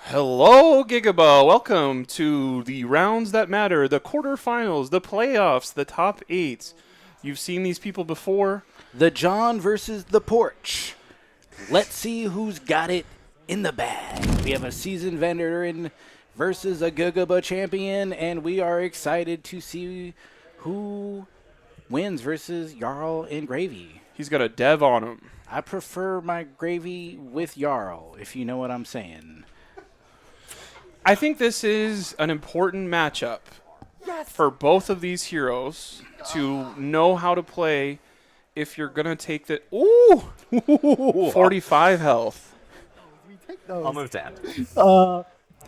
Hello, Gigaba. Welcome to the rounds that matter, the quarterfinals, the playoffs, the top 8. You've seen these people before. The John versus the Porch. Let's see who's got it in the bag. We have a seasoned veteran versus a Gigaba champion, and we are excited to see who wins versus Jarl and Gravy. He's got a dev on him. I prefer my Gravy with Jarl, if you know what I'm saying. I think this is an important matchup for both of these heroes to know how to play if you're going to take the... Ooh! 45 health. I'll move to end.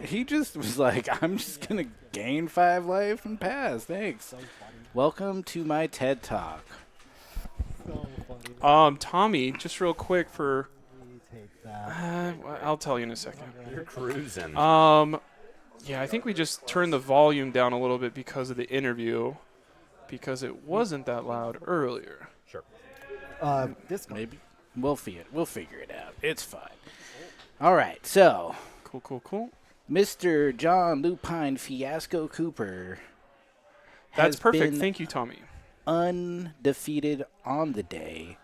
He just was like, I'm just going to gain 5 life and pass. Thanks. Welcome to my TED Talk. Tommy, just real quick for... I'll tell you in a second. You're cruising. Yeah, I think we just turned the volume down a little bit because of the interview, because it wasn't that loud earlier. Sure. Maybe. We'll figure it out. It's fine. All right, so... Cool. Mr. John Lupine Fiasco Cooper That's has perfect. been Thank you, Tommy. undefeated on the day,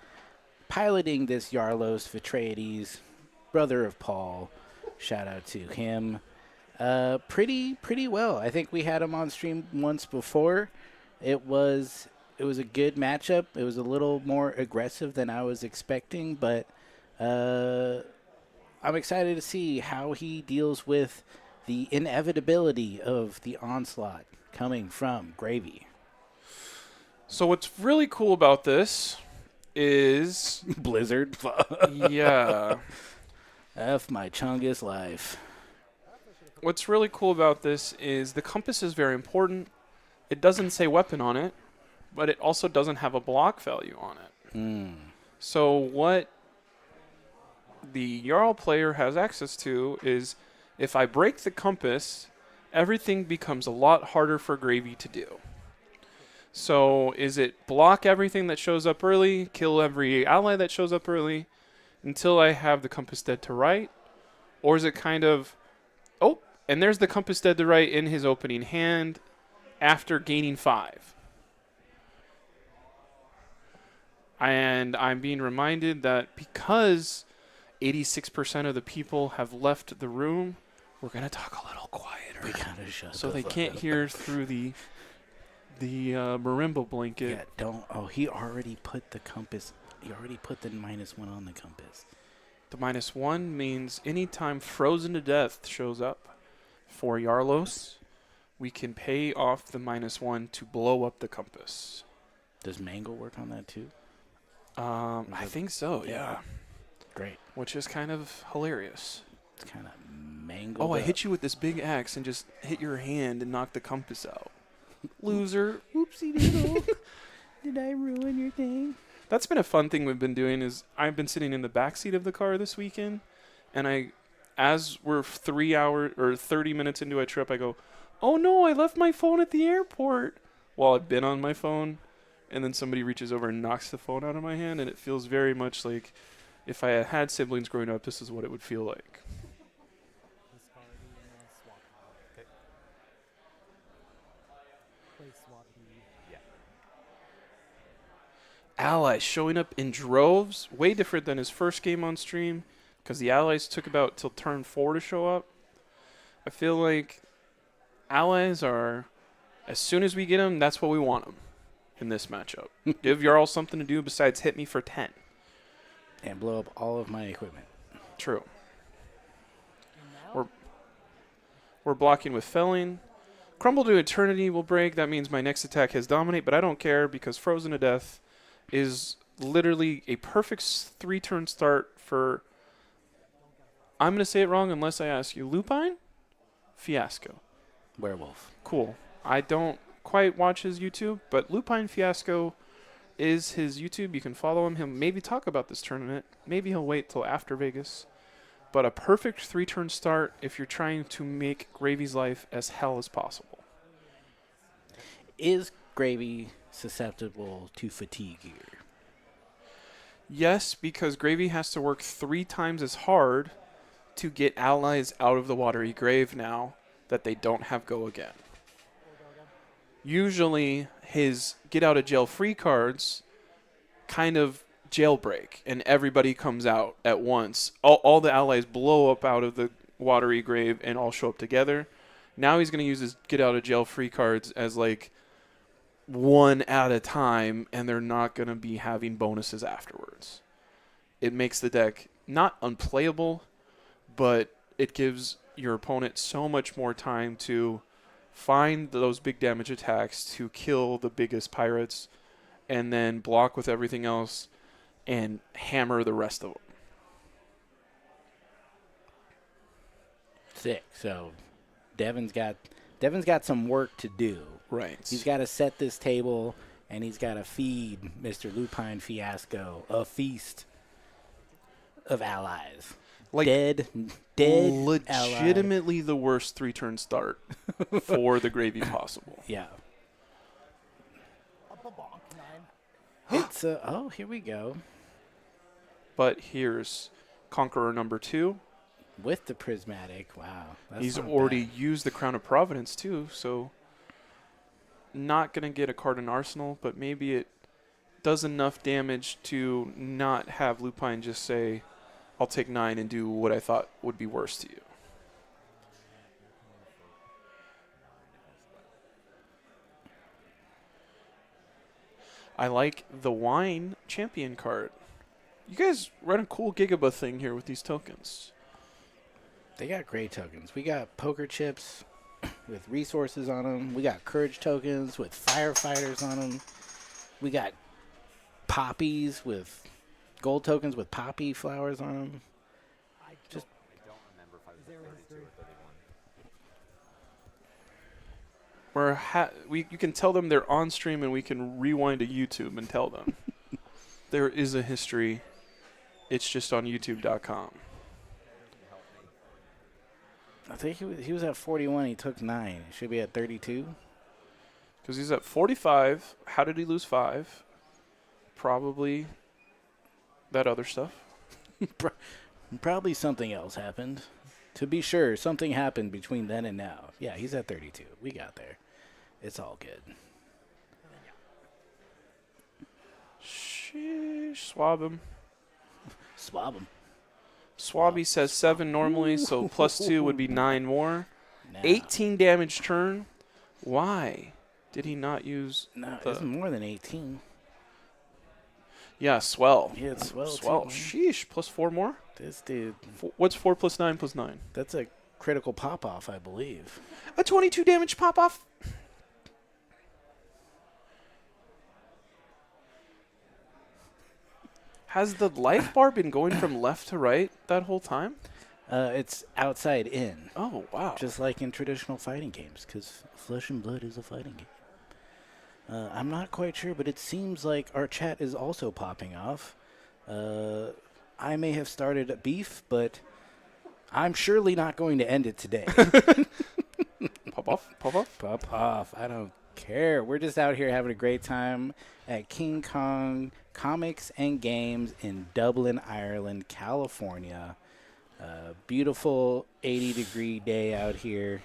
piloting this Jarlos Vitraides, brother of Paul. Shout out to him. Pretty well. I think we had him on stream once before. It was a good matchup. It was a little more aggressive than I was expecting, but I'm excited to see how he deals with the inevitability of the onslaught coming from Gravy. So what's really cool about this is... Blizzard. yeah. F my Chungus life. What's really cool about this is the compass is very important. It doesn't say weapon on it, but it also doesn't have a block value on it. So what the Jarl player has access to is if I break the compass, everything becomes a lot harder for Gravy to do. So is it block everything that shows up early, kill every ally that shows up early until I have the compass dead to right? Or is it kind of, oh, and there's the compass dead to right in his opening hand after gaining 5. And I'm being reminded that because 86% of the people have left the room, we're going to talk a little quieter. We gotta shut so the they fuck can't up. hear through the marimba blanket. Yeah, don't. Oh, he already put the compass. He already put the -1 on the compass. The -1 means anytime frozen to death shows up for Jarlos, we can pay off the -1 to blow up the compass. Does Mangle work on that too? I think so, yeah. Great. Which is kind of hilarious. It's kind of mangled. Oh, I hit you with this big axe and just hit your hand and knocked the compass out. Loser. Oopsie doodle. Did I ruin your thing? That's been a fun thing we've been doing is I've been sitting in the back seat of the car this weekend, and as we're 3 hours or 30 minutes into a trip, I go, oh no, I left my phone at the airport while I've been on my phone, and then somebody reaches over and knocks the phone out of my hand, and it feels very much like if I had siblings growing up, this is what it would feel like. Allies showing up in droves, way different than his first game on stream, because the allies took about till turn 4 to show up. I feel like allies are, as soon as we get them, that's what we want them in this matchup. Give Jarl something to do besides hit me for 10. And blow up all of my equipment. True. We're blocking with felling. Crumble to Eternity will break. That means my next attack has Dominate, but I don't care because Frozen to Death is literally a perfect 3-turn start for, I'm going to say it wrong unless I ask you, Lupine? Fiasco. Werewolf. Cool. I don't quite watch his YouTube, but Lupine Fiasco is his YouTube. You can follow him. He'll maybe talk about this tournament. Maybe he'll wait till after Vegas. But a perfect 3-turn start if you're trying to make Gravy's life as hell as possible. Is Gravy susceptible to fatigue here? Yes, because Gravy has to work 3 times as hard to get allies out of the watery grave now that they don't have go again. Usually his get out of jail free cards kind of jailbreak and everybody comes out at once. All the allies blow up out of the watery grave and all show up together. Now he's going to use his get out of jail free cards as like one at a time, and they're not going to be having bonuses afterwards. It makes the deck not unplayable, but it gives your opponent so much more time to find those big damage attacks to kill the biggest pirates and then block with everything else and hammer the rest of them. Sick. So Devin's got some work to do. Right. He's got to set this table, and he's got to feed Mr. Lupine Fiasco a feast of allies. Like dead legitimately allies. the worst 3-turn start for the Gravy possible. Yeah. It's oh, here we go. But here's Conqueror number 2. With the prismatic. Wow. That's He's not already bad. used the Crown of Providence too, so not going to get a card in Arsenal, but maybe it does enough damage to not have Lupine just say, I'll take 9 and do what I thought would be worse to you. I like the Wine Champion card. You guys run a cool Gigaba thing here with these tokens. They got great tokens. We got poker chips with resources on them. We got courage tokens with firefighters on them. We got poppies with gold tokens with poppy flowers on them. I don't remember if I was at 32 or 31. You can tell them they're on stream and we can rewind to YouTube and tell them. There is a history. It's just on youtube.com. I think he was at 41. He took 9. He should be at 32. Because he's at 45. How did he lose 5? Probably that other stuff. Probably something else happened. To be sure, something happened between then and now. Yeah, he's at 32. We got there. It's all good. Sheesh. Swab him. Swab him. Swabby says 7 normally, so plus 2 would be 9 more. Now. 18 damage turn. Why did he not use No, it's more than 18. Yeah, swell. Yeah, it's swell. Swell. Too, man. Sheesh. Plus 4 more? This dude. What's 4 plus 9 plus 9? That's a critical pop-off, I believe. A 22 damage pop-off? Has the life bar been going from left to right that whole time? It's outside in. Oh, wow. Just like in traditional fighting games, because Flesh and Blood is a fighting game. I'm not quite sure, but it seems like our chat is also popping off. I may have started a beef, but I'm surely not going to end it today. Pop off, pop off. Pop off. I don't care. We're just out here having a great time at King Kong Comics and Games in Dublin, Ireland, California. Beautiful 80-degree day out here.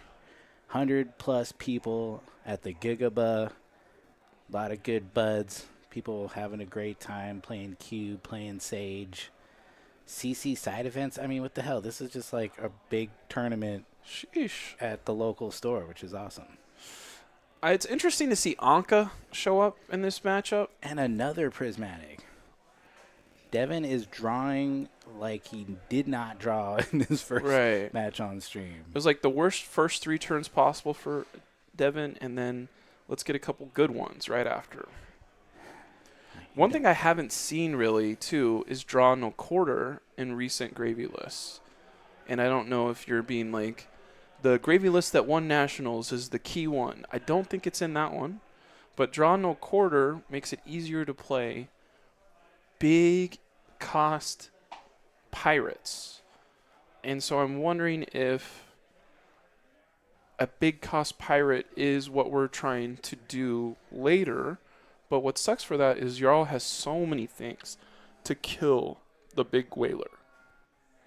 100-plus people at the Gigaba. A lot of good buds. People having a great time playing Cube, playing Sage. CC side events. I mean, what the hell? This is just like a big tournament Sheesh. at the local store, which is awesome. It's interesting to see Anka show up in this matchup. And another prismatic. Devin is drawing like he did not draw in his first match on stream. It was like the worst first 3 turns possible for Devin, and then let's get a couple good ones right after. One thing I haven't seen really, too, is draw no quarter in recent Gravy lists. And I don't know if you're being like, the Gravy list that won Nationals is the key one. I don't think it's in that one. But draw no quarter makes it easier to play big cost pirates. And so I'm wondering if a big cost pirate is what we're trying to do later. But what sucks for that is Jarl has so many things. to kill the big whaler.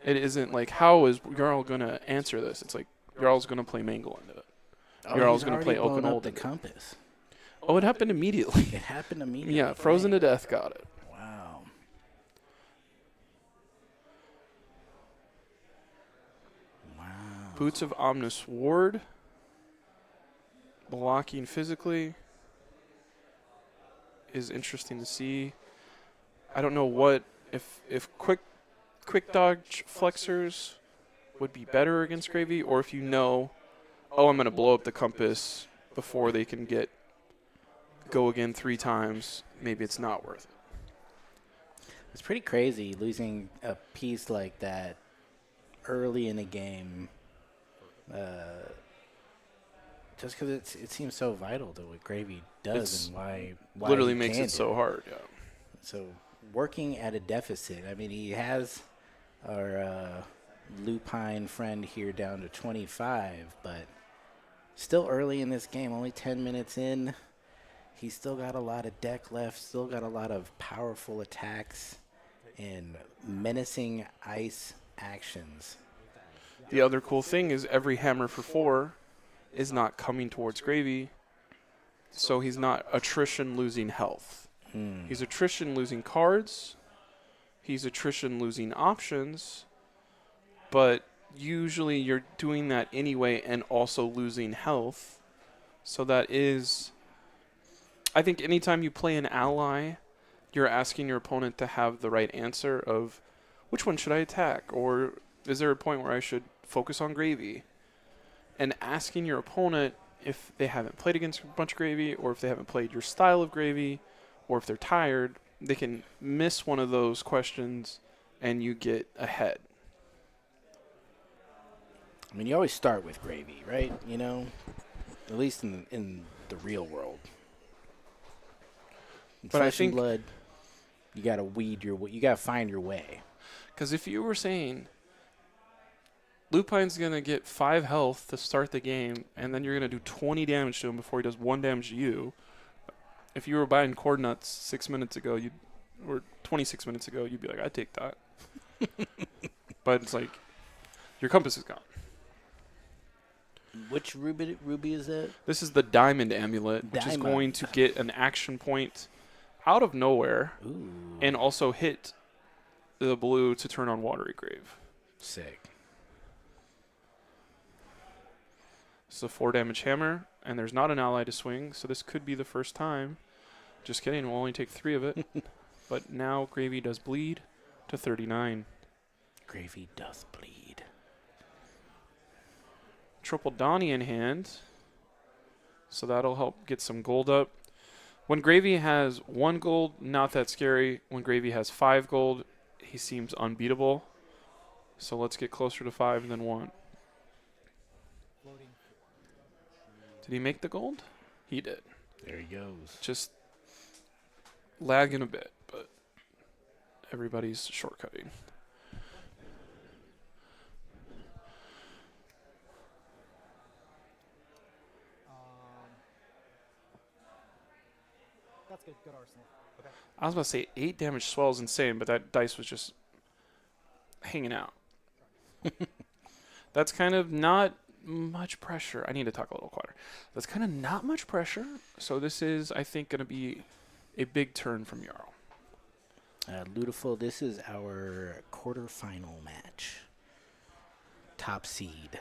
It isn't like, how is Jarl going to answer this? It's like, Jarl's going to play Mangle into it. Jarl's going to play blown Oaken up the Old. compass. Oh, it happened immediately. It happened immediately. Yeah, frozen to death got it. Wow. Wow. Boots of Omnis Ward. Blocking physically is interesting to see. I don't know what if quick dodge flexors would be better against Gravy, or if you know, oh, I'm going to blow up the compass before they can go again 3 times. Maybe it's not worth it. It's pretty crazy losing a piece like that early in a game, just because it seems so vital to what Gravy does and why Literally he makes can it so hard. Yeah. So working at a deficit. I mean, he has our lupine friend here down to 25, but still early in this game, only 10 minutes in. He's still got a lot of deck left, still got a lot of powerful attacks and menacing ice actions. The other cool thing is every hammer for 4 is not coming towards Gravy, so he's not attrition losing health. He's attrition losing cards. He's attrition losing options. But usually you're doing that anyway and also losing health. So that is... I think anytime you play an ally, you're asking your opponent to have the right answer of which one should I attack? Or is there a point where I should focus on Gravy? And asking your opponent if they haven't played against a bunch of Gravy, or if they haven't played your style of Gravy, or if they're tired, they can miss one of those questions and you get ahead. I mean, you always start with Gravy, right? You know, at least in the real world. In But I Flesh and think Blood, you gotta you gotta find your way. Because if you were saying Lupine's going to get 5 health to start the game, and then you're going to do 20 damage to him before he does 1 damage to you, if you were buying cord nuts 6 minutes ago, or 26 minutes ago, you'd be like, I'd take that. But it's like, your compass is gone. Which ruby is that? This is the Diamond Amulet, which is going to get an action point out of nowhere. Ooh. And also hit the blue to turn on Watery Grave. Sick. It's a 4 damage hammer, and there's not an ally to swing, so this could be the first time. Just kidding, we'll only take 3 of it. But now Gravy does bleed to 39. Gravy does bleed. Triple Donnie in hand, so that'll help get some gold up. When Gravy has 1 gold, not that scary. When Gravy has 5 gold, he seems unbeatable. So let's get closer to 5 than 1. Did he make the gold? He did. There he goes. Just lagging a bit, but everybody's shortcutting. That's good. Good arsenal. Okay. I was about to say 8 damage swell is insane, but that dice was just hanging out. That's kind of not much pressure. I need to talk a little quieter. That's kind of not much pressure. So this is, I think, going to be a big turn from Jarl. Ludiful, this is our quarterfinal match. Top seed.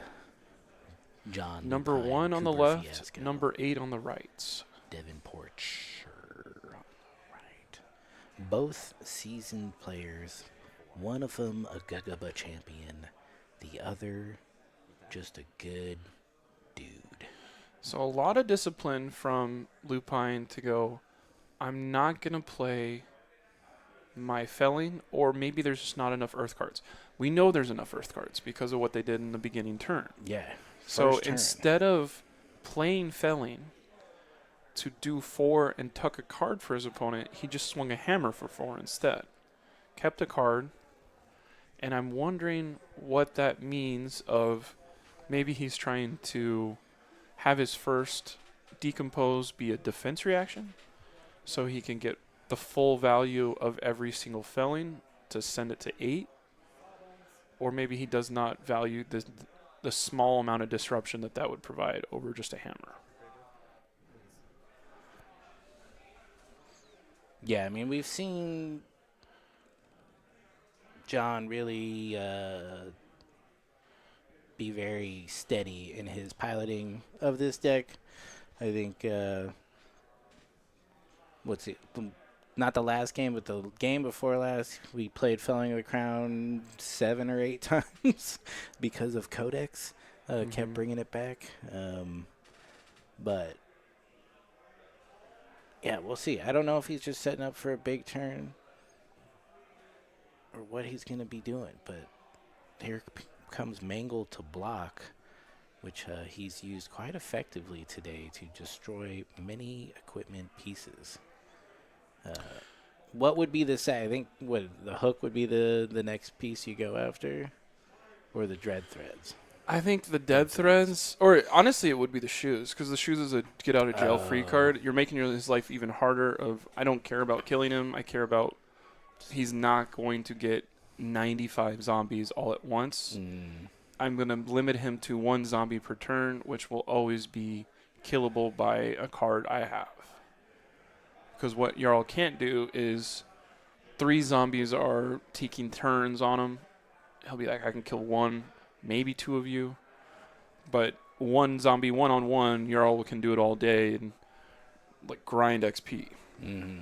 John. Number Lupine, 1 on the Cooper left, Fiasco, number 8 on the right. Devin Porcher on the right. Both seasoned players. One of them a Gugaba champion. The other just a good dude. So a lot of discipline from Lupine to go, I'm not going to play my felling, or maybe there's just not enough earth cards. We know there's enough earth cards because of what they did in the beginning turn. Yeah. So turn. instead of playing felling to do 4 and tuck a card for his opponent, he just swung a hammer for 4 instead. Kept a card, and I'm wondering what that means of maybe he's trying to have his first decompose be a defense reaction so he can get the full value of every single felling to send it to 8, or maybe he does not value the small amount of disruption that would provide over just a hammer. Yeah, I mean, we've seen John really be very steady in his piloting of this deck. I think, not the last game, but the game before last, we played Felling of the Crown 7 or 8 times because of Codex. Kept bringing it back. But, yeah, we'll see. I don't know if he's just setting up for a big turn or what he's going to be doing, but here comes Mangle to block, which he's used quite effectively today to destroy many equipment pieces. What would be the I think the hook would be the next piece you go after, or the dread threads. I think the dead threads, or honestly, it would be the shoes, because the shoes is a get out of jail free card. You're making his life even harder. I don't care about killing him. I care about he's not going to get 95 zombies all at once. I'm going to limit him to 1 zombie per turn, which will always be killable by a card I have. Because what Jarl can't do is 3 zombies are taking turns on him. He'll be like, I can kill 1, maybe 2 of you. But 1 zombie one-on-one, Jarl can do it all day and like grind XP. Grinding.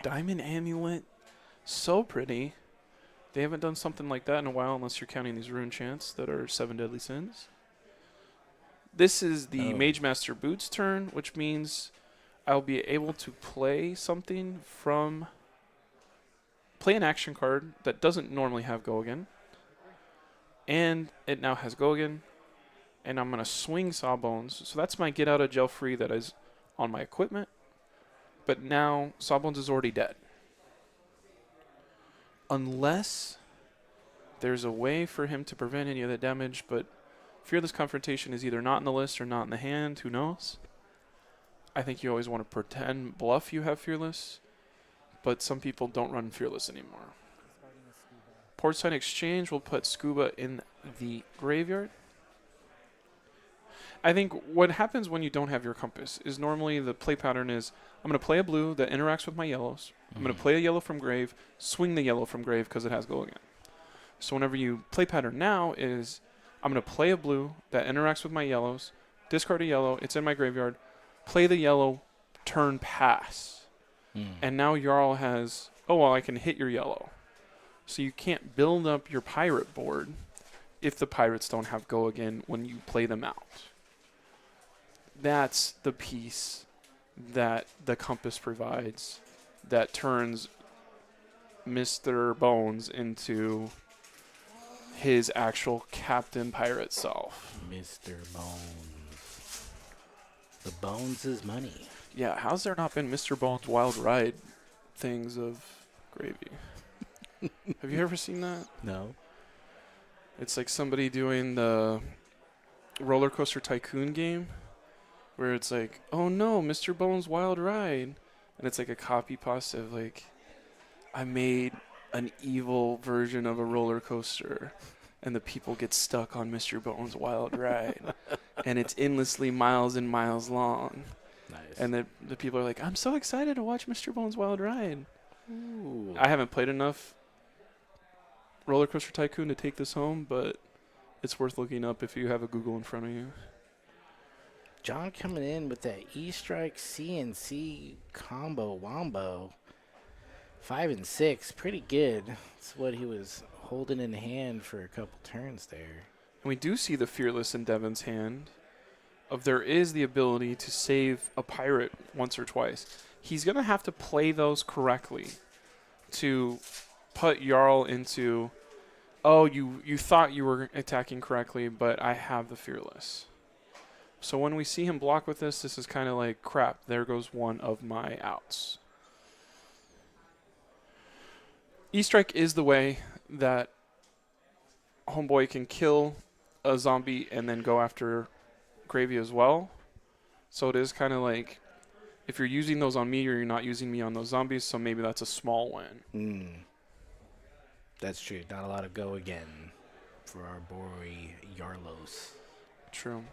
Diamond Amulet, so pretty. They haven't done something like that in a while, unless you're counting these rune chants that are 7 deadly sins. This is the Mage Master Boots turn, which means I'll be able to play something from... Play an action card that doesn't normally have Go Again. And it now has Go Again. And I'm going to swing Sawbones. So that's my get out of jail free that is on my equipment. But now Sawbones is already dead. Unless there's a way for him to prevent any of the damage, but Fearless Confrontation is either not in the list or not in the hand, who knows? I think you always want to pretend bluff you have Fearless, but some people don't run Fearless anymore. Portside Exchange will put Scuba in the graveyard. I think what happens when you don't have your compass is normally the play pattern is I'm going to play a blue that interacts with my yellows. I'm going to play a yellow from grave, swing the yellow from grave because it has Go Again. So whenever you play pattern now is I'm going to play a blue that interacts with my yellows, discard a yellow, it's in my graveyard, play the yellow, turn pass. And now Jarl has, I can hit your yellow. So you can't build up your pirate board if the pirates don't have Go Again when you play them out. That's the piece that the compass provides that turns Mr. Bones into his actual Captain Pirate self. Mr. Bones. The Bones is money. Yeah, how's there not been Mr. Bones Wild Ride things of gravy? Have you ever seen that? No. It's like somebody doing the Roller Coaster Tycoon game where it's like, oh no, Mr. Bones Wild Ride. And it's like a copy pasta of like, I made an evil version of a roller coaster and the people get stuck on Mr. Bones Wild Ride. And it's endlessly miles and miles long. Nice. And the people are like, I'm so excited to watch Mr. Bones Wild Ride. Ooh. I haven't played enough Roller Coaster Tycoon to take this home, but it's worth looking up if you have a Google in front of you. John coming in with that E-Strike CNC combo wombo. 5 and 6, pretty good. That's what he was holding in hand for a couple turns there. And we do see the Fearless in Devin's hand. There is the ability to save a pirate once or twice. He's going to have to play those correctly to put Jarl into, you thought you were attacking correctly, but I have the Fearless. So when we see him block with this is kind of like, crap, there goes one of my outs. E-Strike is the way that Homeboy can kill a zombie and then go after Gravy as well. So it is kind of like If you're using those on me, or you're not using me on those zombies, so maybe that's a small win. That's true. Not a lot of go again for our boy Jarlos. True.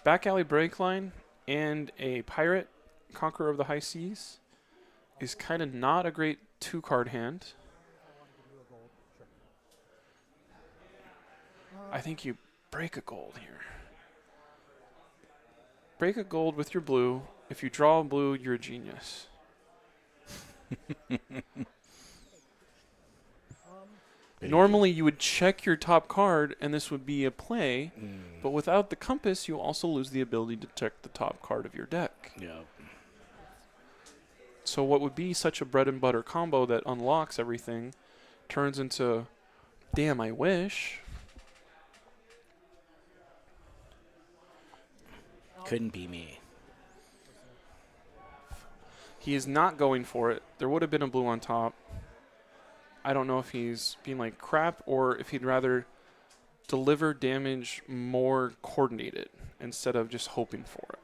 Back alley break line and a pirate, Conqueror of the High Seas, is kind of not a great 2-card hand. I think you break a gold here. Break a gold with your blue. If you draw a blue, you're a genius. Normally, you would check your top card, and this would be a play. But without the compass, you also lose the ability to check the top card of your deck. Yep. So what would be such a bread and butter combo that unlocks everything turns into, damn, I wish. Couldn't be me. He is not going for it. There would have been a blue on top. I don't know if he's being like crap or if he'd rather deliver damage more coordinated instead of just hoping for it.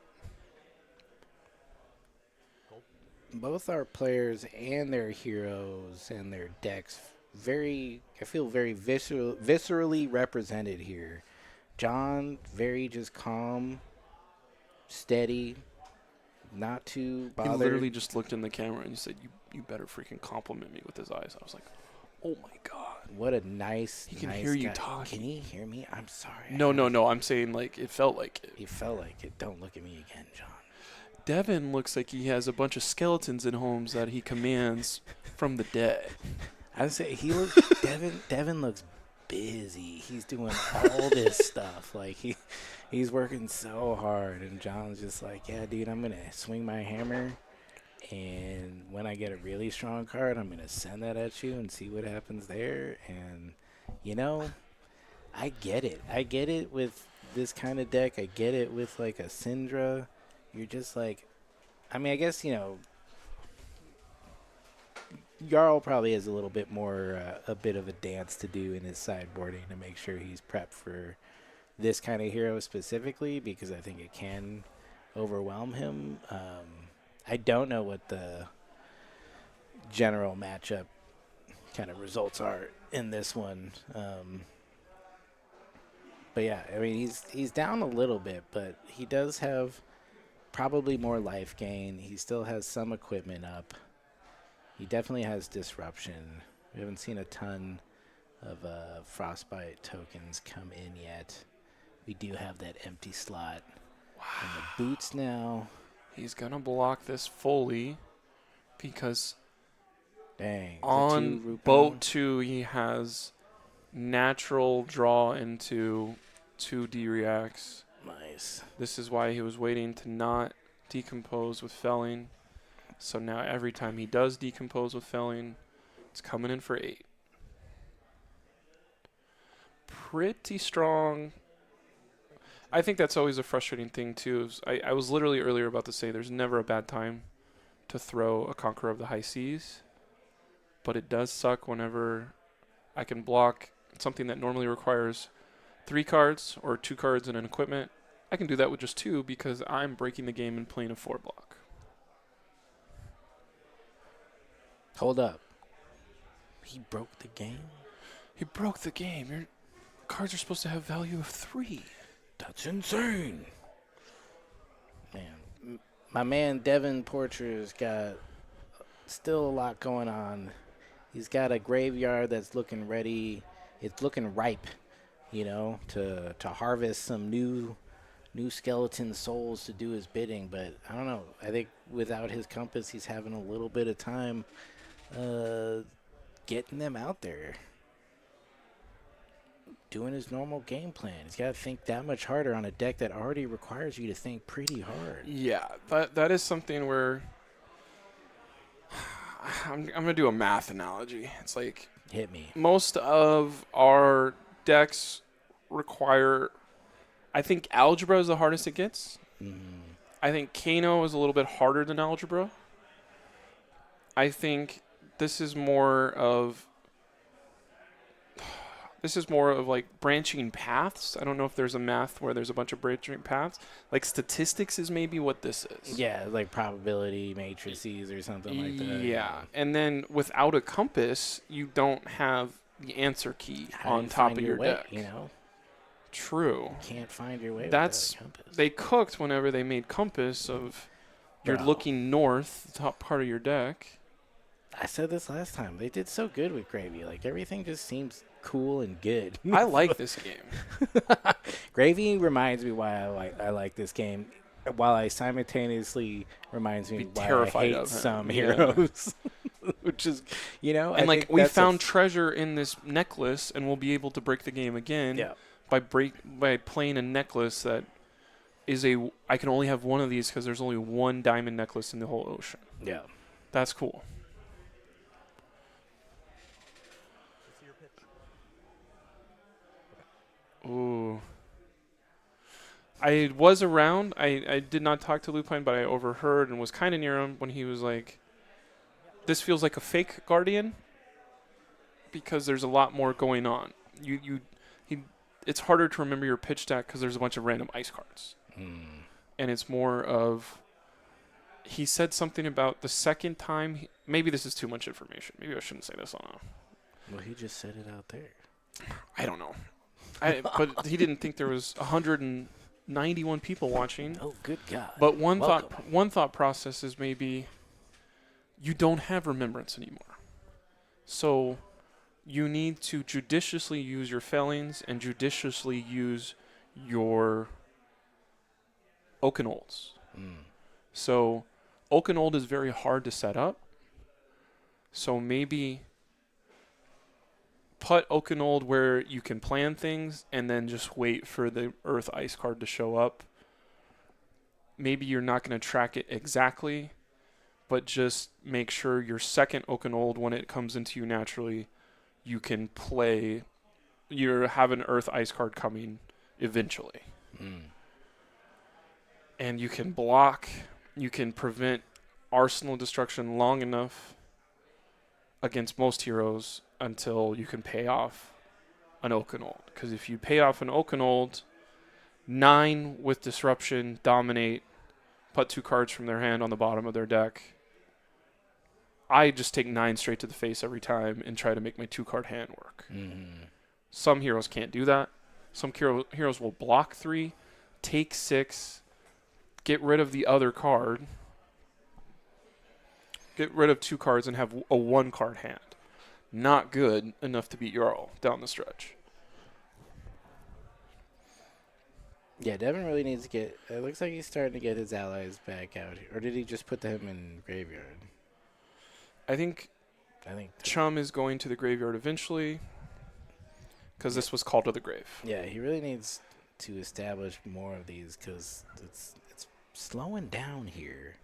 Both our players and their heroes and their decks I feel very viscerally represented here. John, very just calm, steady, not too bothered. He literally just looked in the camera and he said, you better freaking compliment me with his eyes. I was like, oh my God. What a nice, He can nice hear you guy. talking. Can he hear me? I'm sorry. No. I'm saying like it felt like it. He felt like it. Don't look at me again, John. Devin looks like he has a bunch of skeletons in homes that he commands from the dead. I'd say he looks. Devin looks busy. He's doing all this stuff. Like he's working so hard, and John's just like, yeah, dude, I'm gonna swing my hammer, and when I get a really strong card, I'm gonna send that at you and see what happens there. And I get it. I get it with this kind of deck. I get it with like a Syndra. You're just like, I mean, I guess, Jarl probably has a little bit more, a bit of a dance to do in his sideboarding to make sure he's prepped for this kind of hero specifically, because I think it can overwhelm him. I don't know what the general matchup kind of results are in this one. But yeah, I mean, he's down a little bit, but he does have probably more life gain. He still has some equipment up. He definitely has disruption. We haven't seen a ton of frostbite tokens come in yet. We do have that empty slot. Wow. And the boots now. He's going to block this fully because Dang. on boat 2 he has natural draw into 2D reacts. Nice. This is why he was waiting to not decompose with felling. So now every time he does decompose with felling, it's coming in for 8. Pretty strong. I think that's always a frustrating thing too. I was literally earlier about to say there's never a bad time to throw a Conqueror of the High Seas. But it does suck whenever I can block something that normally requires 3 cards or 2 cards and an equipment. I can do that with just 2 because I'm breaking the game and playing a 4 block. Hold up. He broke the game? He broke the game. Your cards are supposed to have value of 3. That's insane. Man, my man Devin Porter's got still a lot going on. He's got a graveyard that's looking ready. It's looking ripe, to harvest some new skeleton souls to do his bidding. But I don't know. I think without his compass, he's having a little bit of time getting them out there, doing his normal game plan. He's got to think that much harder on a deck that already requires you to think pretty hard. Yeah, that is something where I'm going to do a math analogy. It's like Hit me. most of our decks require, I think Algebra is the hardest it gets. I think Kano is a little bit harder than Algebra. I think this is more of This is more of like branching paths. I don't know if there's a math where there's a bunch of branching paths. Like statistics is maybe what this is. Yeah, like probability matrices or something like that. Yeah. And then without a compass, you don't have the answer key How do on you top find of your your way, deck. you know? True. Can't find your way That's without a compass. they cooked whenever they made compass of you're Bro. looking north, the top part of your deck. I said this last time. They did so good with Gravy. Like, everything just seems cool and good. I like this game. Gravy reminds me why I like this game, while I simultaneously reminds me Be why I terrified hate of him. some Yeah. heroes. Which is, you know, And I like think we that's found treasure in this necklace, and we'll be able to break the game again yeah. by playing a necklace that is I can only have one of these because there's only one diamond necklace in the whole ocean. Yeah. That's cool. Ooh. I was around. I did not talk to Lupine, but I overheard and was kind of near him when he was like, "This feels like a fake Guardian," because there's a lot more going on. It's harder to remember your pitch deck because there's a bunch of random ice cards, and it's more of. He said something about the second time. Maybe this is too much information. Maybe I shouldn't say this on a. Well, he just said it out there. I don't know. But he didn't think there was 191 people watching. Oh, good God. But one Welcome. thought process is maybe you don't have remembrance anymore. So you need to judiciously use your failings and judiciously use your Oakenolds. So Oakenold is very hard to set up. So maybe put Oakenold where you can plan things and then just wait for the Earth Ice card to show up. Maybe you're not going to track it exactly, but just make sure your second Oakenold, when it comes into you naturally, you can play. You have an Earth Ice card coming eventually. And you can block, you can prevent arsenal destruction long enough against most heroes until you can pay off an Oakenold. Because if you pay off an Oakenold, 9 with Disruption, Dominate, put 2 cards from their hand on the bottom of their deck. I just take 9 straight to the face every time and try to make my 2-card hand work. Some heroes can't do that. Some heroes will block 3, take 6, get rid of the other card, get rid of 2 cards, and have a 1-card hand. Not good enough to beat Jarl down the stretch. Yeah, Devin really needs to get. It looks like he's starting to get his allies back out here. Or did he just put them in graveyard? I think Chum is going to the graveyard eventually because this was called to the grave. Yeah, he really needs to establish more of these because it's slowing down here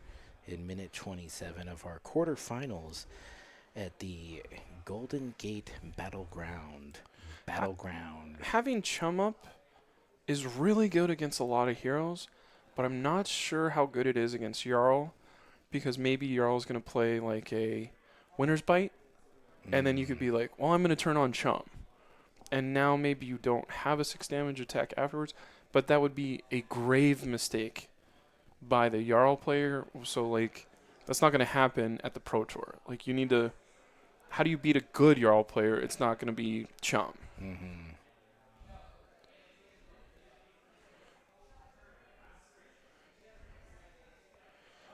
in minute 27 of our quarterfinals at the Golden Gate Battleground. Having Chum up is really good against a lot of heroes, but I'm not sure how good it is against Jarl because maybe Jarl's going to play like a Winter's Bite, and then you could be like, well, I'm going to turn on Chum. And now maybe you don't have a 6 damage attack afterwards, but that would be a grave mistake by the Jarl player. So, like, that's not going to happen at the Pro Tour. Like, you need to... How do you beat a good Jarl player? It's not going to be Chum.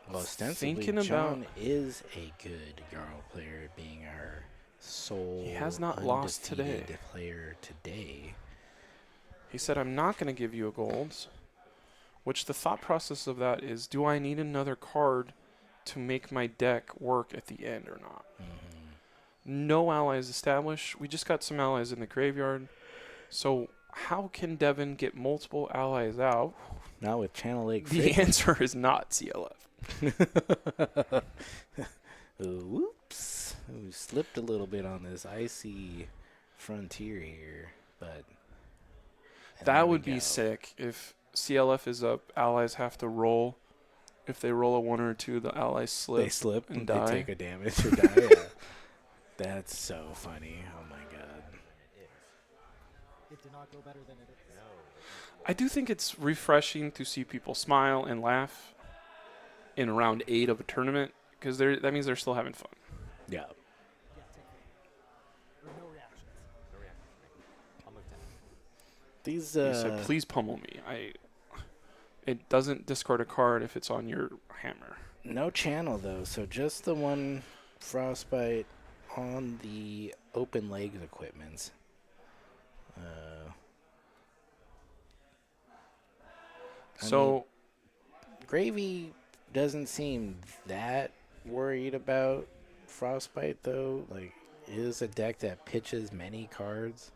Well, ostensibly, Thinking John is a good Jarl player, being our sole He has not lost today. undefeated player today. He said, I'm not going to give you a gold. Which the thought process of that is, do I need another card to make my deck work at the end or not? No allies established. We just got some allies in the graveyard. So how can Devin get multiple allies out? Not with Channel Lake. The answer is not CLF. Whoops. We slipped a little bit on this icy frontier here, but That would be sick if CLF is up, allies have to roll. If they roll a 1 or 2, the allies slip. They slip and they die. take a damage or die. Yeah. That's so funny. Oh my god. It did not go better than it is. I do think it's refreshing to see people smile and laugh in round 8 of a tournament because that means they're still having fun. Yeah. Yeah, take it. Or no reactions. No reaction. I'll move 10. These He said, "Please pummel me." It doesn't discard a card if it's on your hammer. no channel though, so just the one frostbite on the open legs equipments. I So Gravy doesn't seem that worried about frostbite though. Like, it is a deck that pitches many cards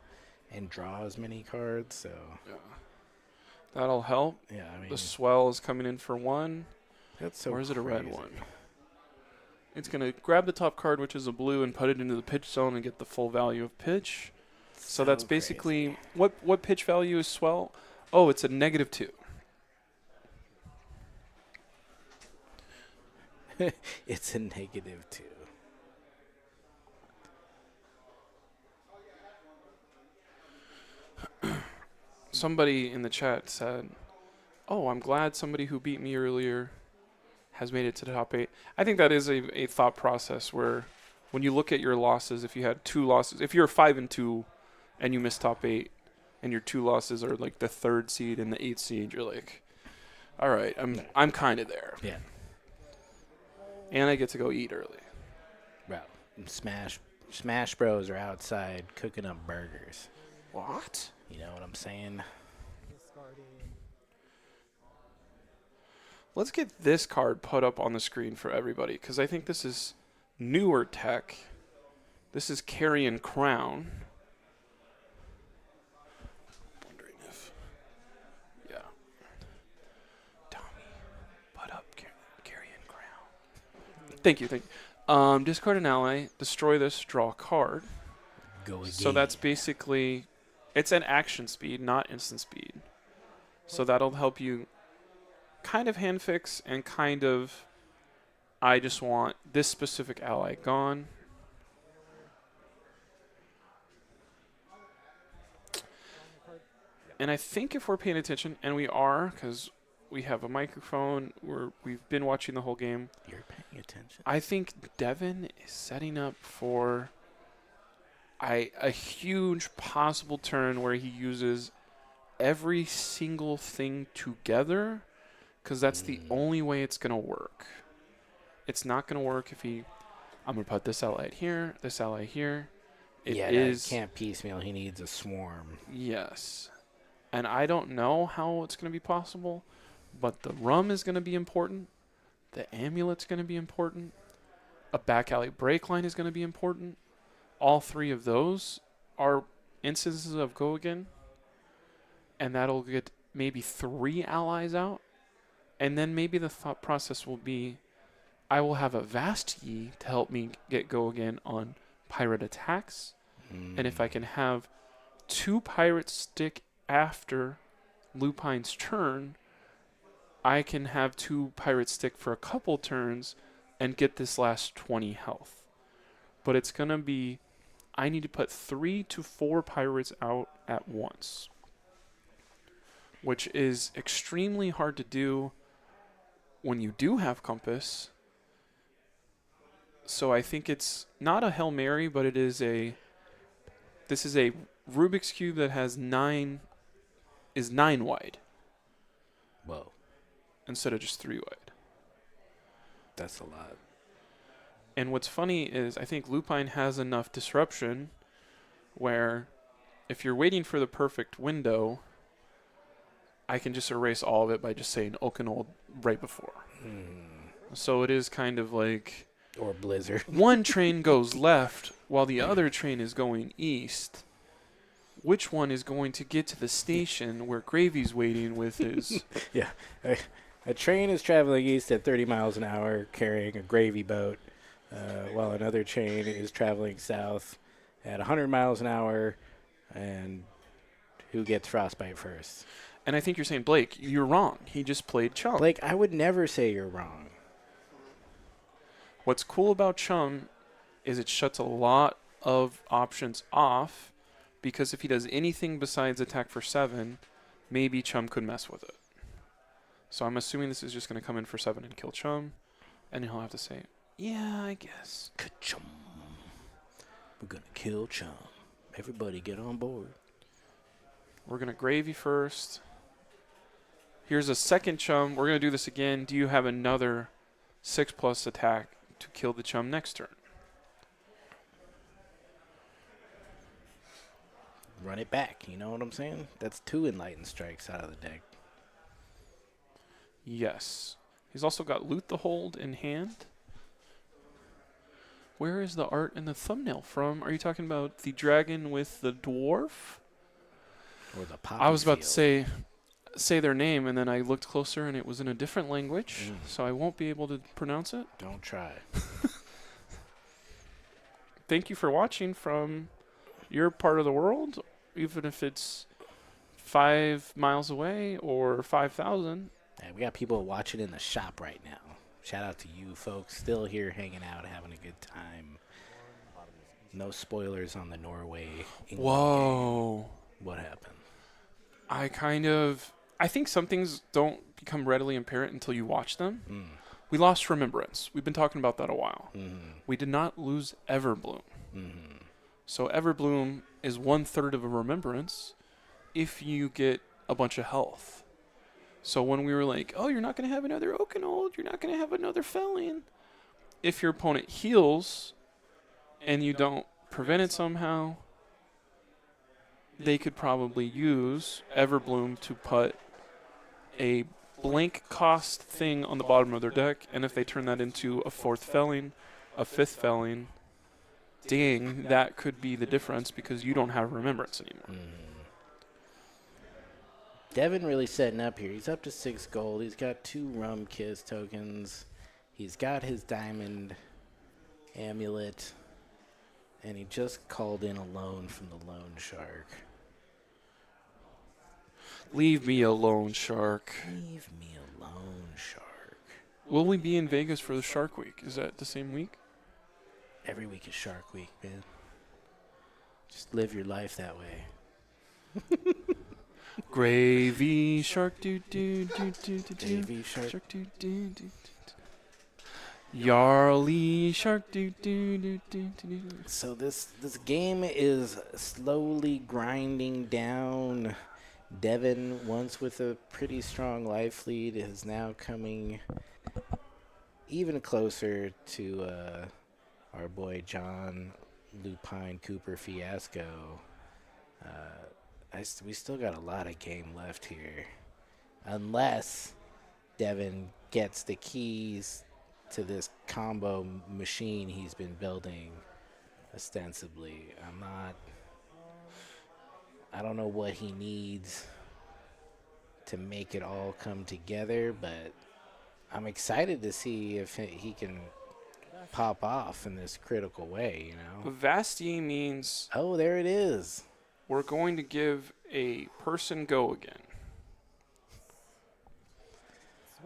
and draws many cards, so yeah, that'll help. yeah, I mean The swell is coming in for 1. that's so or is it a red crazy. one? It's going to grab the top card, which is a blue, and put it into the pitch zone and get the full value of pitch. So that's basically what pitch value is swell? Oh, it's a -2. It's a -2. Somebody in the chat said, "Oh, I'm glad somebody who beat me earlier has made it to the top 8." I think that is a thought process where when you look at your losses, if you had 2 losses, if you're 5-2 and you miss top 8 and your 2 losses are like the 3rd seed and the 8th seed, you're like, all right, I'm kind of there. Yeah. And I get to go eat early. Well, Smash Bros are outside cooking up burgers. What? You know what I'm saying? Discarding. Let's get this card put up on the screen for everybody because I think this is newer tech. This is Carrion Crown. Wondering if, yeah. Tommy, put up Carrion Crown. Thank you. Discard an ally, destroy this, draw a card. Go again. So that's basically, it's an action speed, not instant speed. So that'll help you kind of hand fix and kind of, I just want this specific ally gone. And I think if we're paying attention, and we are, because we have a microphone, we've been watching the whole game. You're paying attention. I think Devin is setting up for a huge possible turn where he uses every single thing together, because that's the only way it's going to work. It's not going to work if I'm going to put this ally here, this ally here. That can't piecemeal. He needs a swarm. Yes. And I don't know how it's going to be possible, but the rum is going to be important. The amulet's going to be important. A back alley break line is going to be important. All 3 of those are instances of go again. And that'll get maybe 3 allies out. And then maybe the thought process will be, I will have a Vast Yi to help me get go again on pirate attacks. And if I can have 2 pirates stick after Lupine's turn, I can have 2 pirates stick for a couple turns and get this last 20 health. But it's going to be, I need to put 3 to 4 pirates out at once, which is extremely hard to do when you do have Compass. So I think it's not a Hail Mary, but this is a Rubik's Cube that has 9 wide. Whoa. Instead of just 3 wide. That's a lot. And what's funny is I think Lupine has enough disruption where if you're waiting for the perfect window, I can just erase all of it by just saying Okanold right before. So it is kind of like, Or Blizzard. one train goes left while the other train is going east. Which one is going to get to the station where Gravy's waiting with his... Yeah. A train is traveling east at 30 miles an hour carrying a gravy boat, while another train is traveling south at 100 miles an hour, and who gets frostbite first? And I think you're saying, Blake, you're wrong. He just played Chum. Blake, I would never say you're wrong. What's cool about Chum is it shuts a lot of options off because if he does anything besides attack for 7, maybe Chum could mess with it. So I'm assuming this is just going to come in for 7 and kill Chum, and he'll have to say, yeah, I guess. Ka-chum. We're going to kill Chum. Everybody get on board. We're going to gravy first. Here's a second Chum. We're going to do this again. Do you have another 6+ attack to kill the Chum next turn? Run it back. You know what I'm saying? That's 2 Enlightened Strikes out of the deck. Yes. He's also got Loot the Hold in hand. Where is the art in the thumbnail from? Are you talking about the dragon with the dwarf? Or the poppy I was about to field. say their name, and then I looked closer, and it was in a different language, so I won't be able to pronounce it. Don't try. Thank you for watching from your part of the world, even if it's 5 miles away or 5,000. Hey, we got people watching in the shop right now. Shout out to you folks still here hanging out, having a good time. No spoilers on the Norway England Whoa. game. What happened? I think some things don't become readily apparent until you watch them. Mm. We lost Remembrance. We've been talking about that a while. Mm-hmm. We did not lose Everbloom. Mm-hmm. So Everbloom is 1/3 of a Remembrance if you get a bunch of health. So when we were like, oh, you're not going to have another Oakenold, you're not going to have another Felling. If your opponent heals and you don't prevent it somehow, they could probably use Everbloom to put a blank cost thing on the bottom of their deck, and if they turn that into a 4th Felling, a 5th Felling, dang, that could be the difference because you don't have Remembrance anymore. Devin really setting up here. He's up to 6 gold. He's got 2 Rum Kiss tokens. He's got his Diamond Amulet. And he just called in a loan from the Loan Shark. Leave me alone, Shark. Leave me alone, Shark. Will we be in Vegas for the Shark Week? Is that the same week? Every week is Shark Week, man. Just live your life that way. Gravy Shark do do do do do do. Gravy Shark. Shark do do do do. Yarly Shark do do do do do. So this game is slowly grinding down. Devin, once with a pretty strong life lead, is now coming even closer to our boy John Lupine Cooper Fiasco. We still got a lot of game left here. Unless Devin gets the keys to this combo machine he's been building ostensibly. I don't know what he needs to make it all come together, but I'm excited to see if he can pop off in this critical way, you know? Vasti means Oh, there it is. we're going to give a person go again.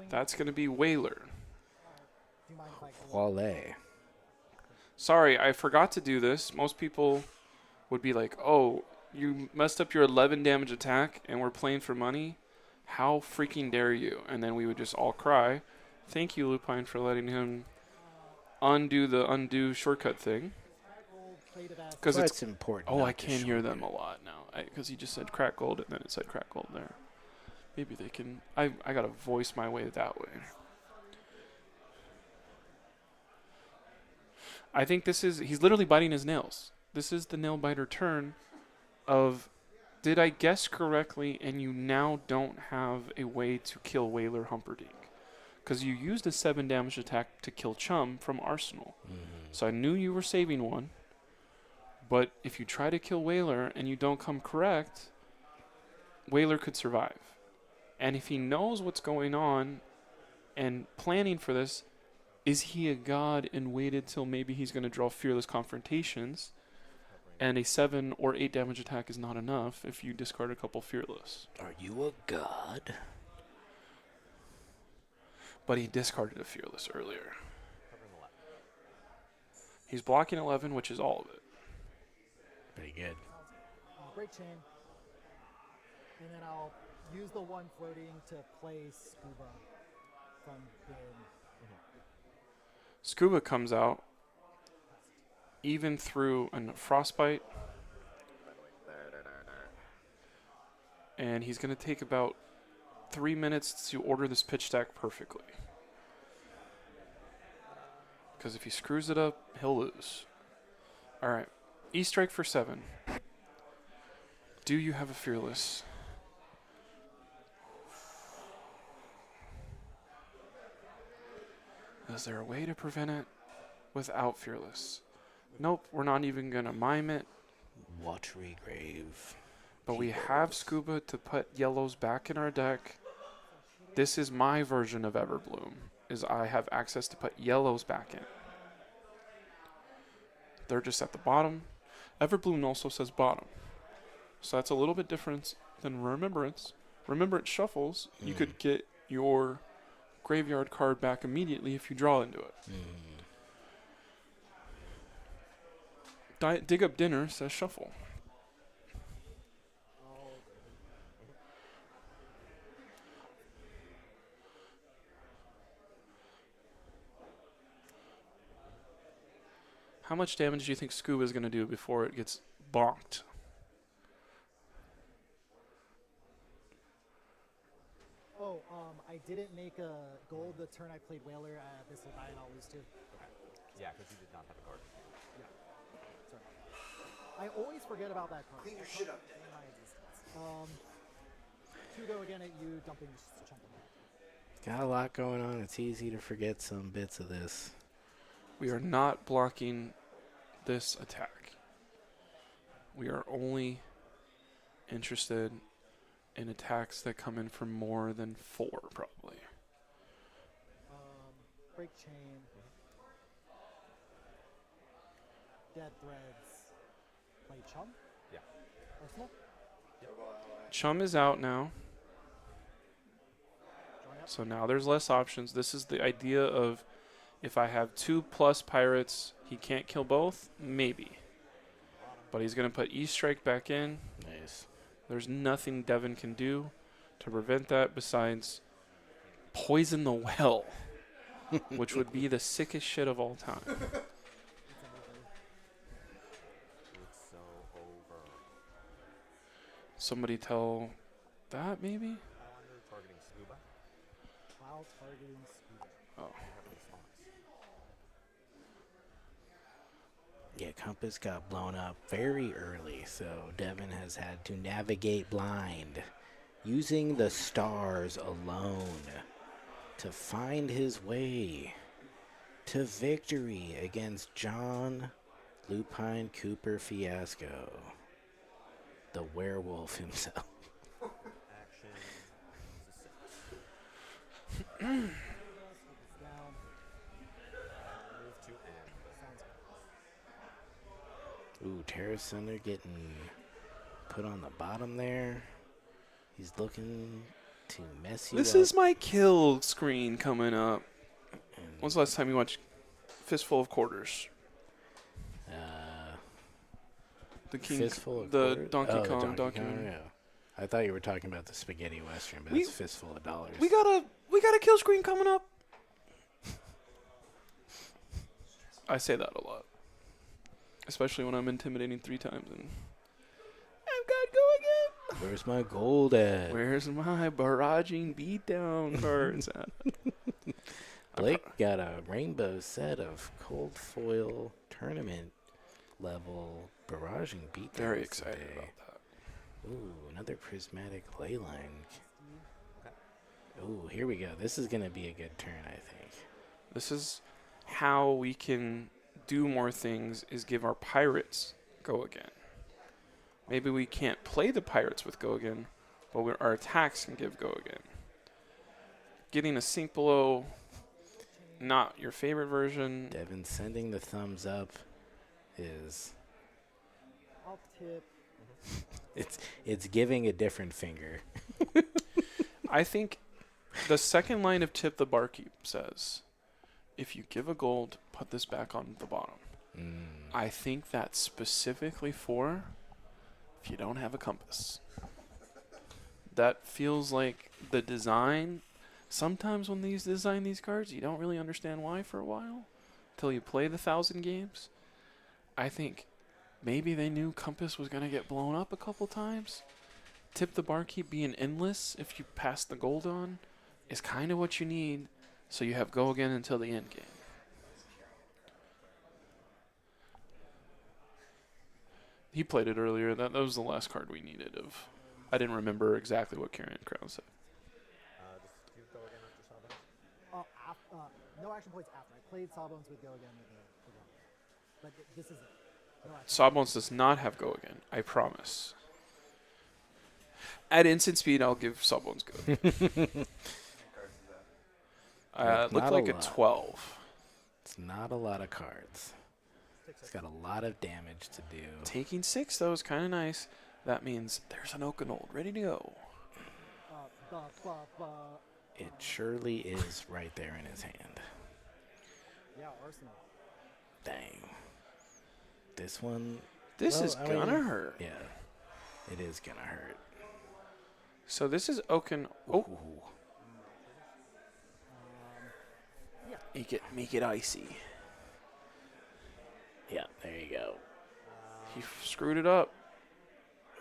That's going to be Whaler. Do you mind if I go? Wale. Sorry, I forgot to do this. Most people would be like, oh, you messed up your 11 damage attack and we're playing for money? How freaking dare you? And then we would just all cry. Thank you, Lupine, for letting him undo the undo shortcut thing. Because Well, it's it's important. Oh, not I to can hear short them it. a lot now. Because he just said crack gold and then it said crack gold there. Maybe they can. I got to voice my way that way. I think he's literally biting his nails. This is the nail biter turn of, did I guess correctly and you now don't have a way to kill Whaler Humperdinck? Because you used a 7 damage attack to kill Chum from Arsenal. So I knew you were saving one. But if you try to kill Whaler and you don't come correct, Whaler could survive. And if he knows what's going on and planning for this, is he a god and waited till maybe he's going to draw Fearless Confrontations and a 7 or 8 damage attack is not enough if you discard a couple Fearless? Are you a god? But he discarded a Fearless earlier. He's blocking 11, which is all of it. Pretty good. break chain, and then I'll use the one floating to play Scuba from bin. Scuba comes out, even through a frostbite, and he's going to take about 3 minutes to order this pitch stack perfectly. Because if he screws it up, he'll lose. All right, E-strike for 7. Do you have a fearless? Is there a way to prevent it without fearless? Nope, we're not even going to mime it. Watery Grave. But we have Scuba to put yellows back in our deck. This is my version of Everbloom, is I have access to put yellows back in. They're just at the bottom. Everbloom also says bottom. So that's a little bit different than Remembrance. Remembrance shuffles, you could get your graveyard card back immediately if you draw into it. Dig Up Dinner says shuffle. How much damage do you think Scuba is going to do before it gets bonked? Oh, I didn't make a gold the turn I played Whaler. This will die and I'll lose too. Yeah, because you did not have a card. Sorry. I always forget about that card. Clean your shit up, in my existence. 2 go again at you, dumping chunk of Got a lot going on. It's easy to forget some bits of this. We are not blocking this attack. We are only interested in attacks that come in for more than 4, probably. break chain. Dead threads. Play chum? Yeah. Arsenal? Chum is out now. Join up. So now there's less options. This is the idea of if I have 2+ pirates, he can't kill both? Maybe. But he's going to put E-strike back in. Nice. There's nothing Devin can do to prevent that besides poison the well, which would be the sickest shit of all time. It's so over. Somebody tell that maybe? Highlander targeting Scuba. While targeting Scuba. Oh. You have a response. Yeah, Compass got blown up very early, so Devin has had to navigate blind, using the stars alone to find his way to victory against John Lupine Cooper Fiasco, the werewolf himself. Action. Scuba's down. Move to M. Sounds Ooh, Terra Center getting put on the bottom there. He's looking to mess you This up. is my kill screen coming up. And, When's the last time you watched Fistful of Quarters? The King, Fistful of the Quarters? Donkey Oh, the Kong Donkey documentary. Kong, yeah. I thought you were talking about the Spaghetti Western, but We- it's Fistful of Dollars. We got a kill screen coming up. I say that a lot, especially when I'm intimidating 3 times and I've got go again. Where's my gold at? Where's my barraging beatdown cards at? Blake got a rainbow set of cold foil tournament level barraging beat. Very excited about that. Ooh, another prismatic leyline. Ooh, here we go. This is going to be a good turn, I think. This is how we can do more things, is give our pirates go again. Maybe we can't play the pirates with go again, but our attacks can give go again. Getting a sink below, not your favorite version. Devin sending the thumbs up is I'll tip. it's giving a different finger. I think the second line of Tip the Barkeep says, if you give a gold, put this back on the bottom. I think that's specifically for if you don't have a compass. That feels like the design. Sometimes when these design these cards, you don't really understand why for a while until you play the 1,000 games. I think maybe they knew compass was going to get blown up a couple times. Tip the barkeep being endless if you pass the gold on is kind of what you need, so you have go again until the end game. He played it earlier. That was the last card we needed. I didn't remember exactly what Carrion Crown said. Just you go again after Sawbones? No action points after. I played Sawbones with Go Again with the gun. But this is it. No action. Sawbones does not have go again. I promise. At instant speed, I'll give Sawbones go. It looked like a 12. It's not a lot of cards. It's got a lot of damage to do. Taking 6, though, is kind of nice. That means there's an Okanold ready to go. It surely is right there in his hand. Yeah, Arsenal. Dang. This one... This is going to hurt. Yeah, it is going to hurt. So this is Okan. Oh. Yeah. Make it icy. Yeah, there you go. He screwed it up.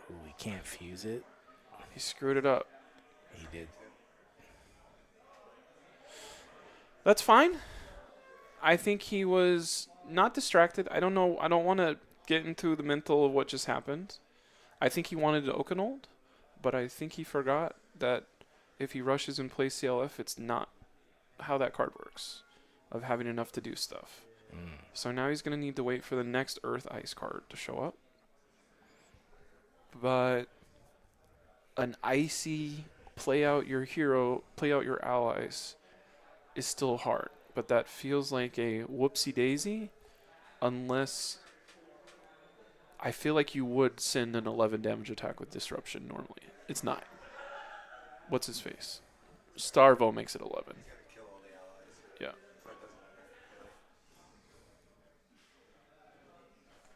Ooh, we can't fuse it. He screwed it up. He did. That's fine. I think he was not distracted. I don't know. I don't want to get into the mental of what just happened. I think he wanted to Okanold, but I think he forgot that if he rushes and plays CLF, it's not how that card works, of having enough to do stuff. So now he's going to need to wait for the next Earth Ice card to show up. But an icy play out your hero, play out your allies is still hard. But that feels like a whoopsie daisy unless I feel like you would send an 11 damage attack with disruption normally. It's 9. What's his face? Starvo makes it 11. Yeah.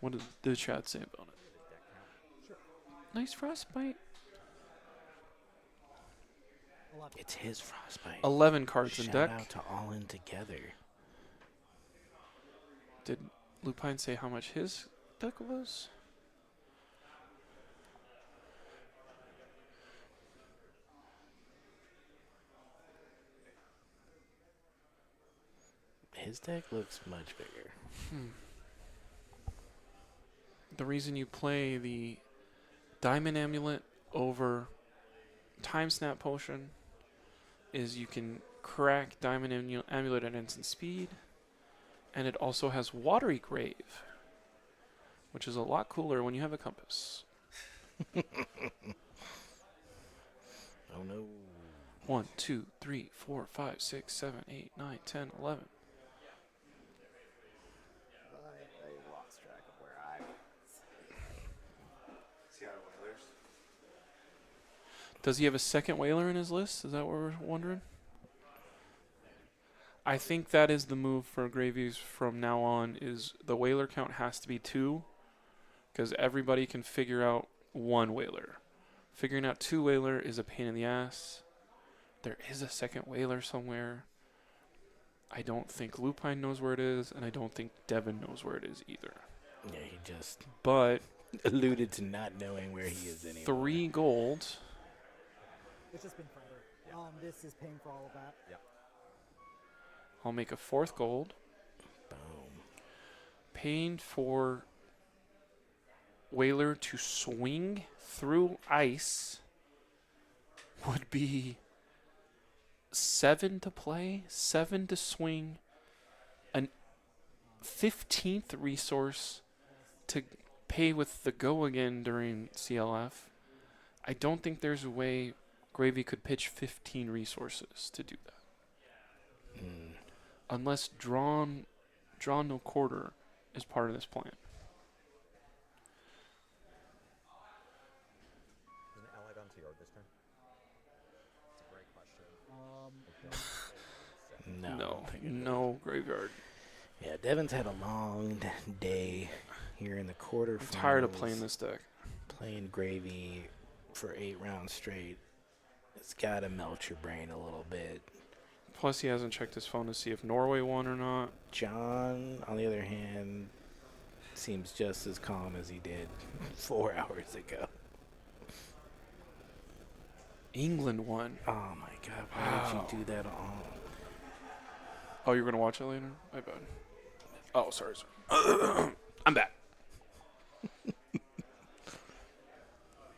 What did the chat say about it? Nice frostbite. It's his frostbite. 11 cards in Shout deck. out to All In Together. Did Lupine say how much his deck was? His deck looks much bigger. The reason you play the Diamond Amulet over Time Snap Potion is you can crack Diamond Amulet at instant speed, and it also has Watery Grave, which is a lot cooler when you have a compass. Oh no. 1, 2, 3, 4, 5, 6, 7, 8, 9, 10, 11. I lost track of where I was. Does he have a second Whaler in his list? Is that what we're wondering? I think that is the move for Gravies from now on, is the Whaler count has to be 2, because everybody can figure out 1 Whaler. Figuring out 2 Whaler is a pain in the ass. There is a second Whaler somewhere. I don't think Lupine knows where it is, and I don't think Devin knows where it is either. Yeah, he just But alluded to not knowing where he is anymore. 3 gold. It's just been forever. This is paying for all of that. Yep. I'll make a 4th gold. Boom. Paying for Whaler to swing through ice would be 7 to play, 7 to swing, an 15th resource to pay with the go again during CLF. I don't think there's a way Gravy could pitch 15 resources to do that. Unless drawn no quarter is part of this plan. Isn't Allied onto your this turn? It's a great question. No. I don't think it is. No graveyard. Yeah, Devin's had a long day here in the quarterfinals. I'm tired of playing this deck. Playing Gravy for 8 rounds straight, it's got to melt your brain a little bit. Plus, he hasn't checked his phone to see if Norway won or not. John, on the other hand, seems just as calm as he did 4 hours ago. England won. Oh my God! Why did you do that on? Oh, you're gonna watch it later? My bad. Oh, sorry. I'm back.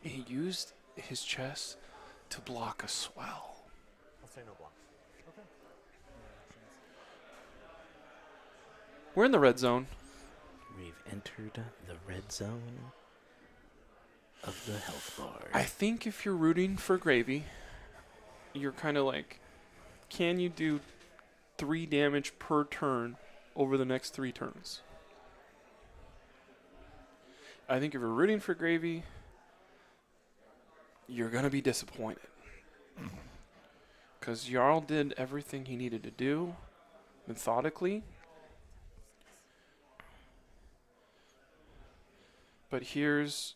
He used his chest to block a swell. I'll say no blocks. Okay. We're in the red zone. We've entered the red zone of the health bar. I think if you're rooting for Gravy, you're kind of like, can you do 3 damage per turn over the next 3 turns? I think if you're rooting for Gravy, you're going to be disappointed. Because Jarl did everything he needed to do methodically. But here's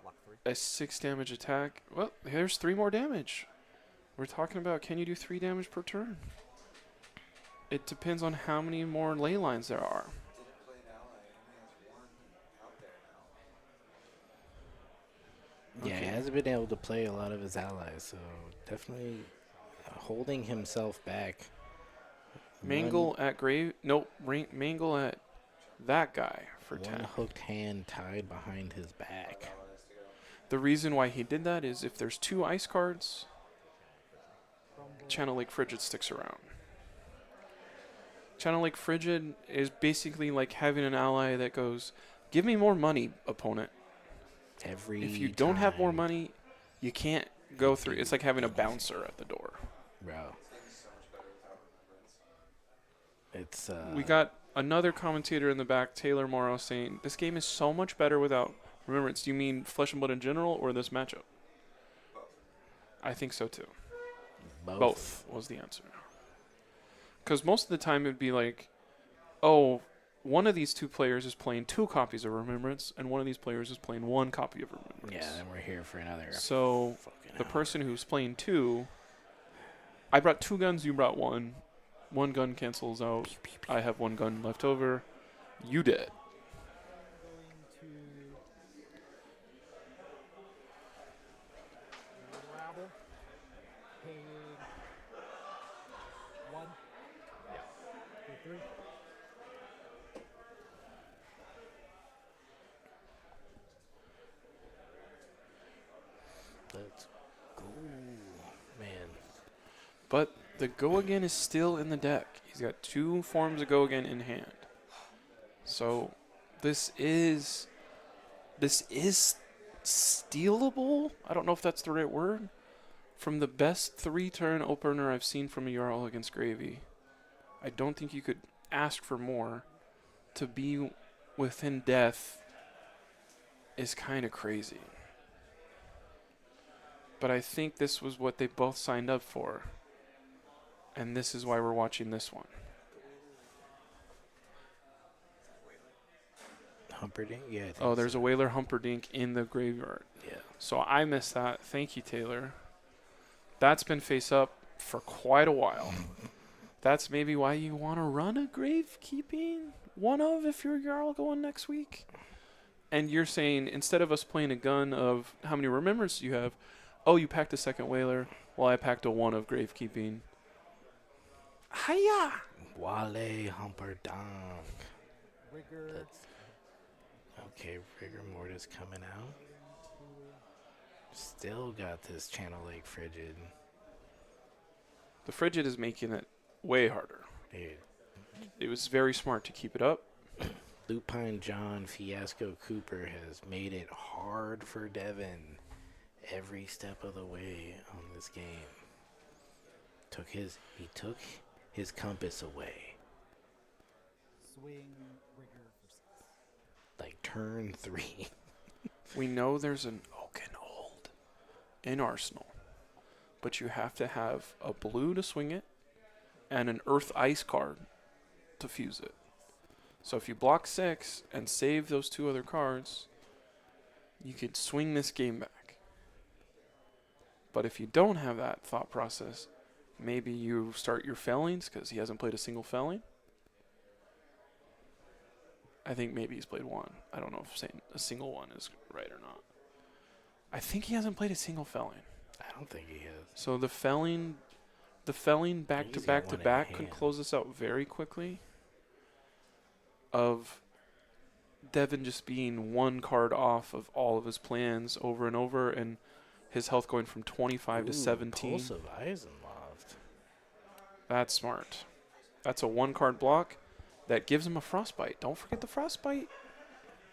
Block 3. a 6 damage attack. Well, here's 3 more damage. We're talking about, can you do 3 damage per turn? It depends on how many more ley lines there are. Yeah, Okay. he hasn't been able to play a lot of his allies, so definitely holding himself back. Mangle at Grave. Nope. Mangle at that guy for One 10. hooked hand tied behind his back. The reason why he did that is if there's 2 ice cards, Channel Lake Frigid sticks around. Channel Lake Frigid is basically like having an ally that goes, give me more money, opponent. Every If you don't have more time. money, you can't go through. It's like having a bouncer at the door. Bro. It's We got another commentator in the back, Taylor Morrow, saying this game is so much better without remembrance. Do you mean Flesh and Blood in general or this matchup? I think so too. Both was the answer. Because most of the time it would be like, oh, one of these 2 players is playing 2 copies of Remembrance, and one of these players is playing 1 copy of Remembrance. Yeah, then we're here for another. So fucking the hour. person who's playing 2, I brought 2 guns, you brought 1. 1 gun cancels out. I have 1 gun left over. You did. Going to rabble. Paying 1. Yeah. 3. Let's go, man. But the Go Again is still in the deck. He's got 2 forms of Go Again in hand. So this is stealable. I don't know if that's the right word. From the best 3-turn opener I've seen from a Jarl against Gravy. I don't think you could ask for more. To be within death is kind of crazy. But I think this was what they both signed up for. And this is why we're watching this one. Humperdinck? Yeah. I think Oh, there's so. a Whaler Humperdinck in the graveyard. Yeah. So I missed that. Thank you, Taylor. That's been face up for quite a while. That's maybe why you want to run a gravekeeping one of if you're Jarl going next week. And you're saying instead of us playing a gun of how many remembrance do you have? Oh, you packed a 2nd Whaler. Well, I packed a 1 of gravekeeping. Hiya! Wale Humperdinck. Rigor. That's okay. Rigor Mortis coming out. Still got this Channel Lake Frigid. The Frigid is making it way harder. Dude. It was very smart to keep it up. Lupine John Fiasco Cooper has made it hard for Devin every step of the way on this game. He took his compass away. Swing rigor for 6. Like turn 3. We know there's an Oaken Old in Arsenal, but you have to have a blue to swing it and an Earth Ice card to fuse it. So if you block 6 and save those 2 other cards, you could swing this game back. But if you don't have that thought process, maybe you start your failings because he hasn't played a single failing. I think maybe he's played one. I don't know if saying a single one is right or not. I think he hasn't played a single failing. I don't think he has. So the failing back to He's got back to one in back could hand. close this out very quickly. Of Devin just being one card off of all of his plans over and over, and his health going from 25 to 17. Pulse of Eisenloft. That's smart. That's a 1-card block that gives him a frostbite. Don't forget the frostbite.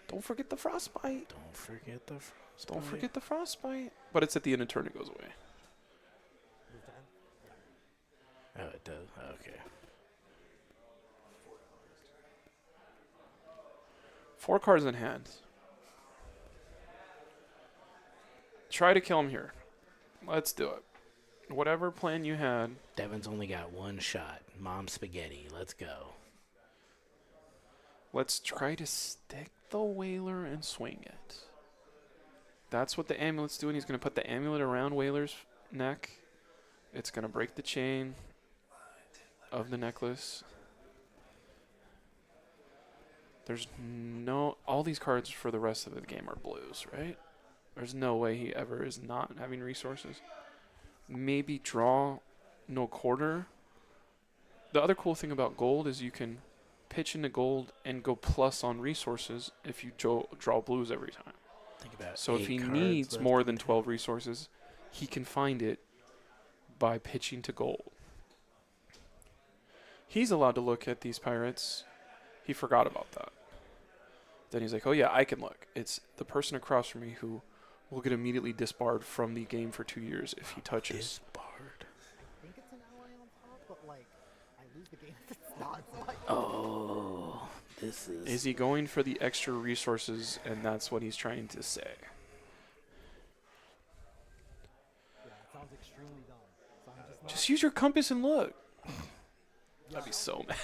Don't forget the frostbite. Don't forget the frostbite. Don't forget the frostbite. But it's at the end of turn it goes away. Move to end. Oh, it does. Okay. 4 cards in hand. Try to kill him here. Let's do it. Whatever plan you had. Devin's only got one shot. Mom spaghetti. Let's go. Let's try to stick the Whaler and swing it. That's what the amulet's doing. He's going to put the amulet around Whaler's neck. It's going to break the chain of the necklace. There's no... All these cards for the rest of the game are blues, right? There's no way he ever is not having resources. Maybe draw no quarter. The other cool thing about gold is you can pitch into gold and go plus on resources if you draw blues every time. Think about So if 8 he cards needs left more in than the 12 resources, he can find it by pitching to gold. He's allowed to look at these pirates. He forgot about that. Then he's like, oh yeah, I can look. It's the person across from me who will get immediately disbarred from the game for 2 years if he touches. Disbarred. I think it's an ally on top, but like, I lose the game if it's not. So like, Oh, this is... Is he going for the extra resources, and that's what he's trying to say? yeah, it sounds extremely dumb. So I'm just not. Just use your compass and look. I'd be so mad.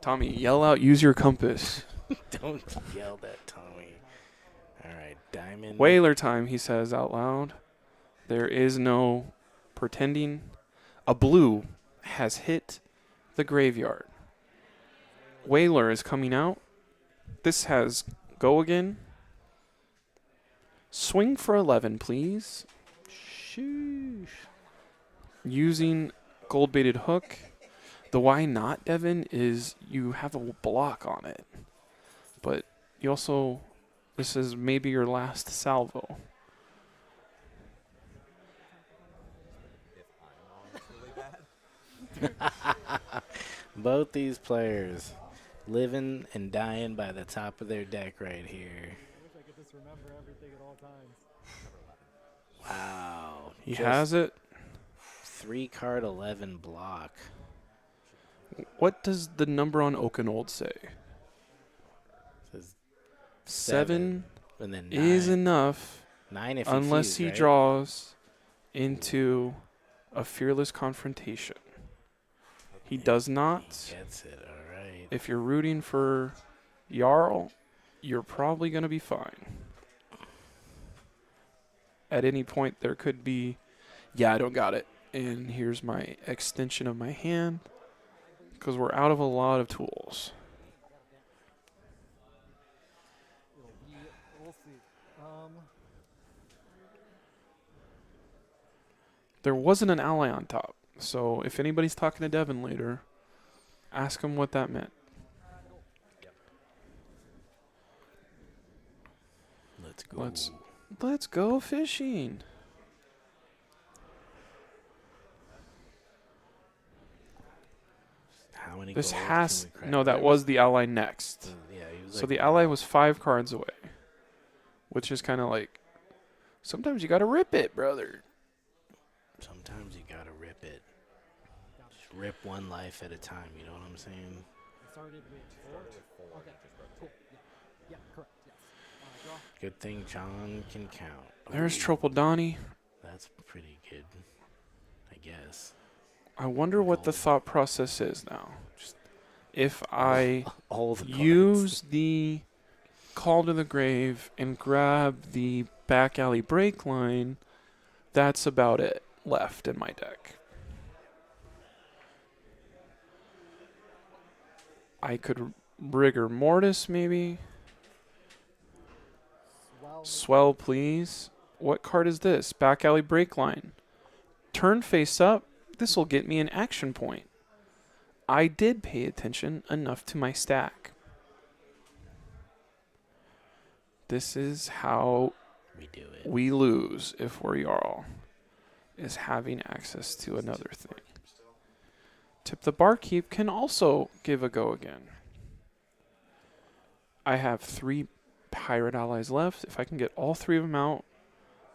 Tommy, yell out, use your compass. Don't yell that, Tommy. All right, diamond. Whaler time, he says out loud. There is no pretending. A blue has hit the graveyard. Whaler is coming out. This has go again. Swing for 11, please. Sheesh. Using gold-baited hook. The why not, Devin, is you have a block on it. But you also, this is maybe your last salvo. Both these players living and dying by the top of their deck right here. I wish I could just remember everything at all times. Wow. He Just has it. 3-card 11 block. What does the number on Okanold say? Says 7 and then 9. is enough 9 if unless fuse, he right? draws into a fearless confrontation. He does not. He gets it, all right. If you're rooting for Jarl, you're probably going to be fine. At any point, there could be, yeah, I don't got it. And here's my extension of my hand. Because we're out of a lot of tools. We'll see. There wasn't an ally on top. So if anybody's talking to Devin later, ask him what that meant. Let's go. Let's go fishing. How many This gold has, can we crack? no, that was the ally next. Yeah, he was So like, the ally was 5 cards away. Which is kind of like, sometimes you got to rip it, brother. Sometimes you gotta rip it. Just rip one life at a time, you know what I'm saying? I started with 4. Okay, cool. Yeah, correct. Yes. Draw. Good thing John can count. There's Ooh, Tropodani. That's pretty good, I guess. I wonder what the thought process is now. Just if I All the use the Call to the Grave and grab the back alley break line, that's about it left in my deck. I could Rigor Mortis maybe. Swell, please. What card is this? Back alley break line. Turn face up. This will get me an action point. I did pay attention enough to my stack. This is how We do it. we lose if we're Jarl, is having access to another thing. Tip the Barkeep can also give a go again. I have 3 pirate allies left. If I can get all 3 of them out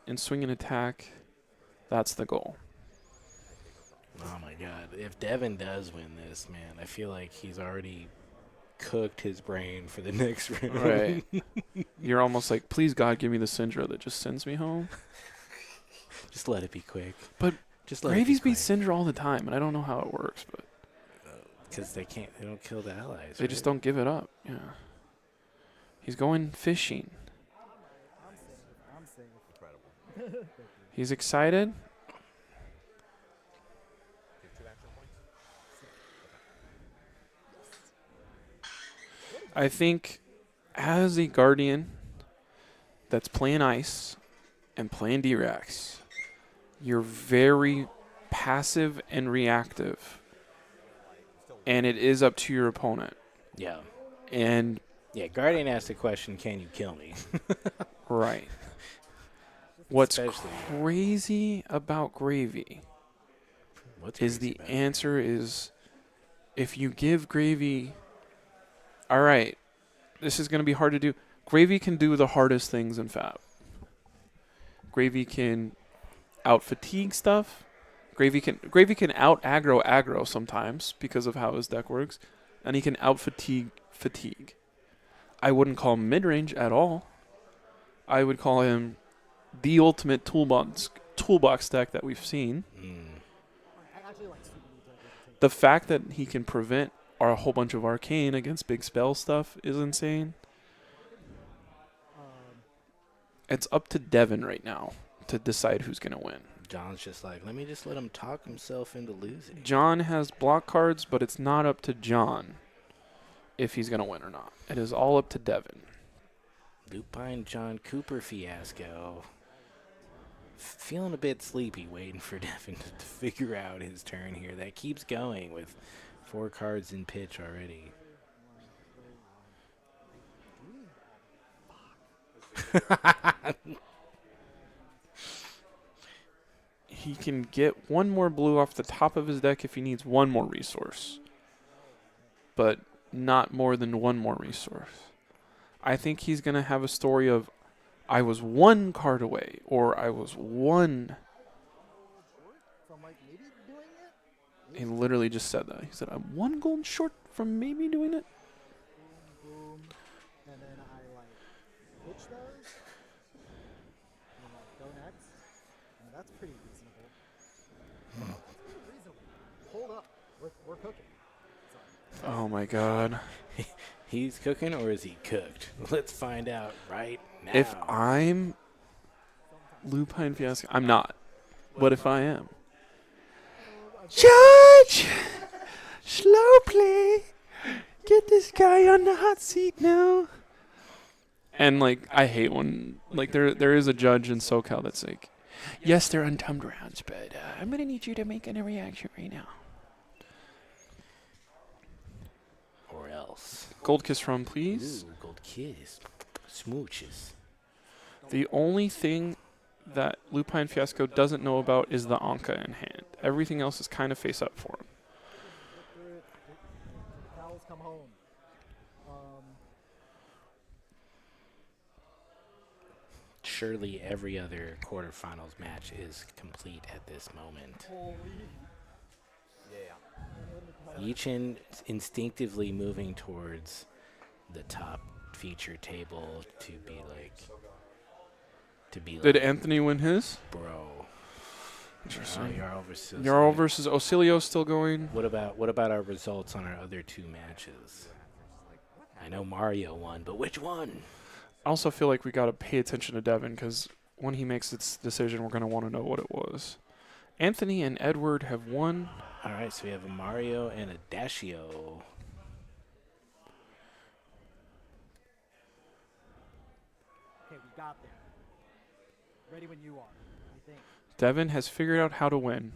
and swing an attack, that's the goal. Oh my God! If Devin does win this, man, I feel like he's already cooked his brain for the next round. Right. You're almost like, please God, give me the Syndra that just sends me home. Just let it be quick. But just let Gravies it be beat Syndra all the time, and I don't know how it works, but because they don't kill the allies. they just don't give it up. Yeah. He's going fishing. I'm safe. Incredible. He's excited. Do 2 action points? I think as a Guardian that's playing Ice and playing D-Rex, you're very passive and reactive. And it is up to your opponent. Yeah. And Yeah, Guardian asked the question, can you kill me? right. What's Especially- crazy about Gravy What's is crazy the about it? answer is if you give Gravy, all right, this is going to be hard to do. Gravy can do the hardest things in Fab. Gravy can out fatigue stuff. Gravy can out aggro sometimes because of how his deck works, and he can out fatigue. I wouldn't call him mid range at all. I would call him the ultimate toolbox deck that we've seen. I actually like Super Nintendo. The fact that he can prevent a whole bunch of arcane against big spell stuff is insane. It's up to Devin right now to decide who's going to win. John's just like, let him talk himself into losing. John has block cards, but it's not up to John if he's going to win or not. It is all up to Devin. Lupine John Cooper fiasco. Feeling a bit sleepy, waiting for Devin to figure out his turn here. That keeps going with 4 cards in pitch already. He can get 1 more blue off the top of his deck if he needs 1 more resource, but not more than 1 more resource. I think he's going to have a story of, I was 1 card away, or I was 1. From like maybe doing it. He literally just said that. He said, I'm 1 gold short from maybe doing it. Boom, and then I like pitch those, and like go next. I mean, that's pretty reasonable. Reasonable. Hold up, we're cooking. Oh my god. He's cooking or is he cooked? Let's find out right now. If I'm Lupine Fiasco, I'm not. What if I am? Judge! Slow play. Get this guy on the hot seat now. And like, I hate when like there is a judge in SoCal that's like, yes, they're untimed rounds, but I'm gonna need you to make a reaction right now. Or else. Gold kiss from, please. Ooh, gold kiss. Smooches. The only thing that Lupine Fiasco doesn't know about is the Anka in hand. Everything else is kind of face up for him. Cows come home. Surely every other quarterfinals match is complete at this moment. Yeah. Yichin instinctively moving towards the top feature table to be Did like, Anthony win his? bro. Interesting. Jarl versus Jarl versus Ocilio still going. What about our results on our other 2 matches? I know Mario won, but which one? I also feel like we got to pay attention to Devin because when he makes this decision, we're going to want to know what it was. Anthony and Edward have won. All right, so we have a Mario and a Dashio. Okay, we got there. Ready when you are, I think. Devin has figured out how to win.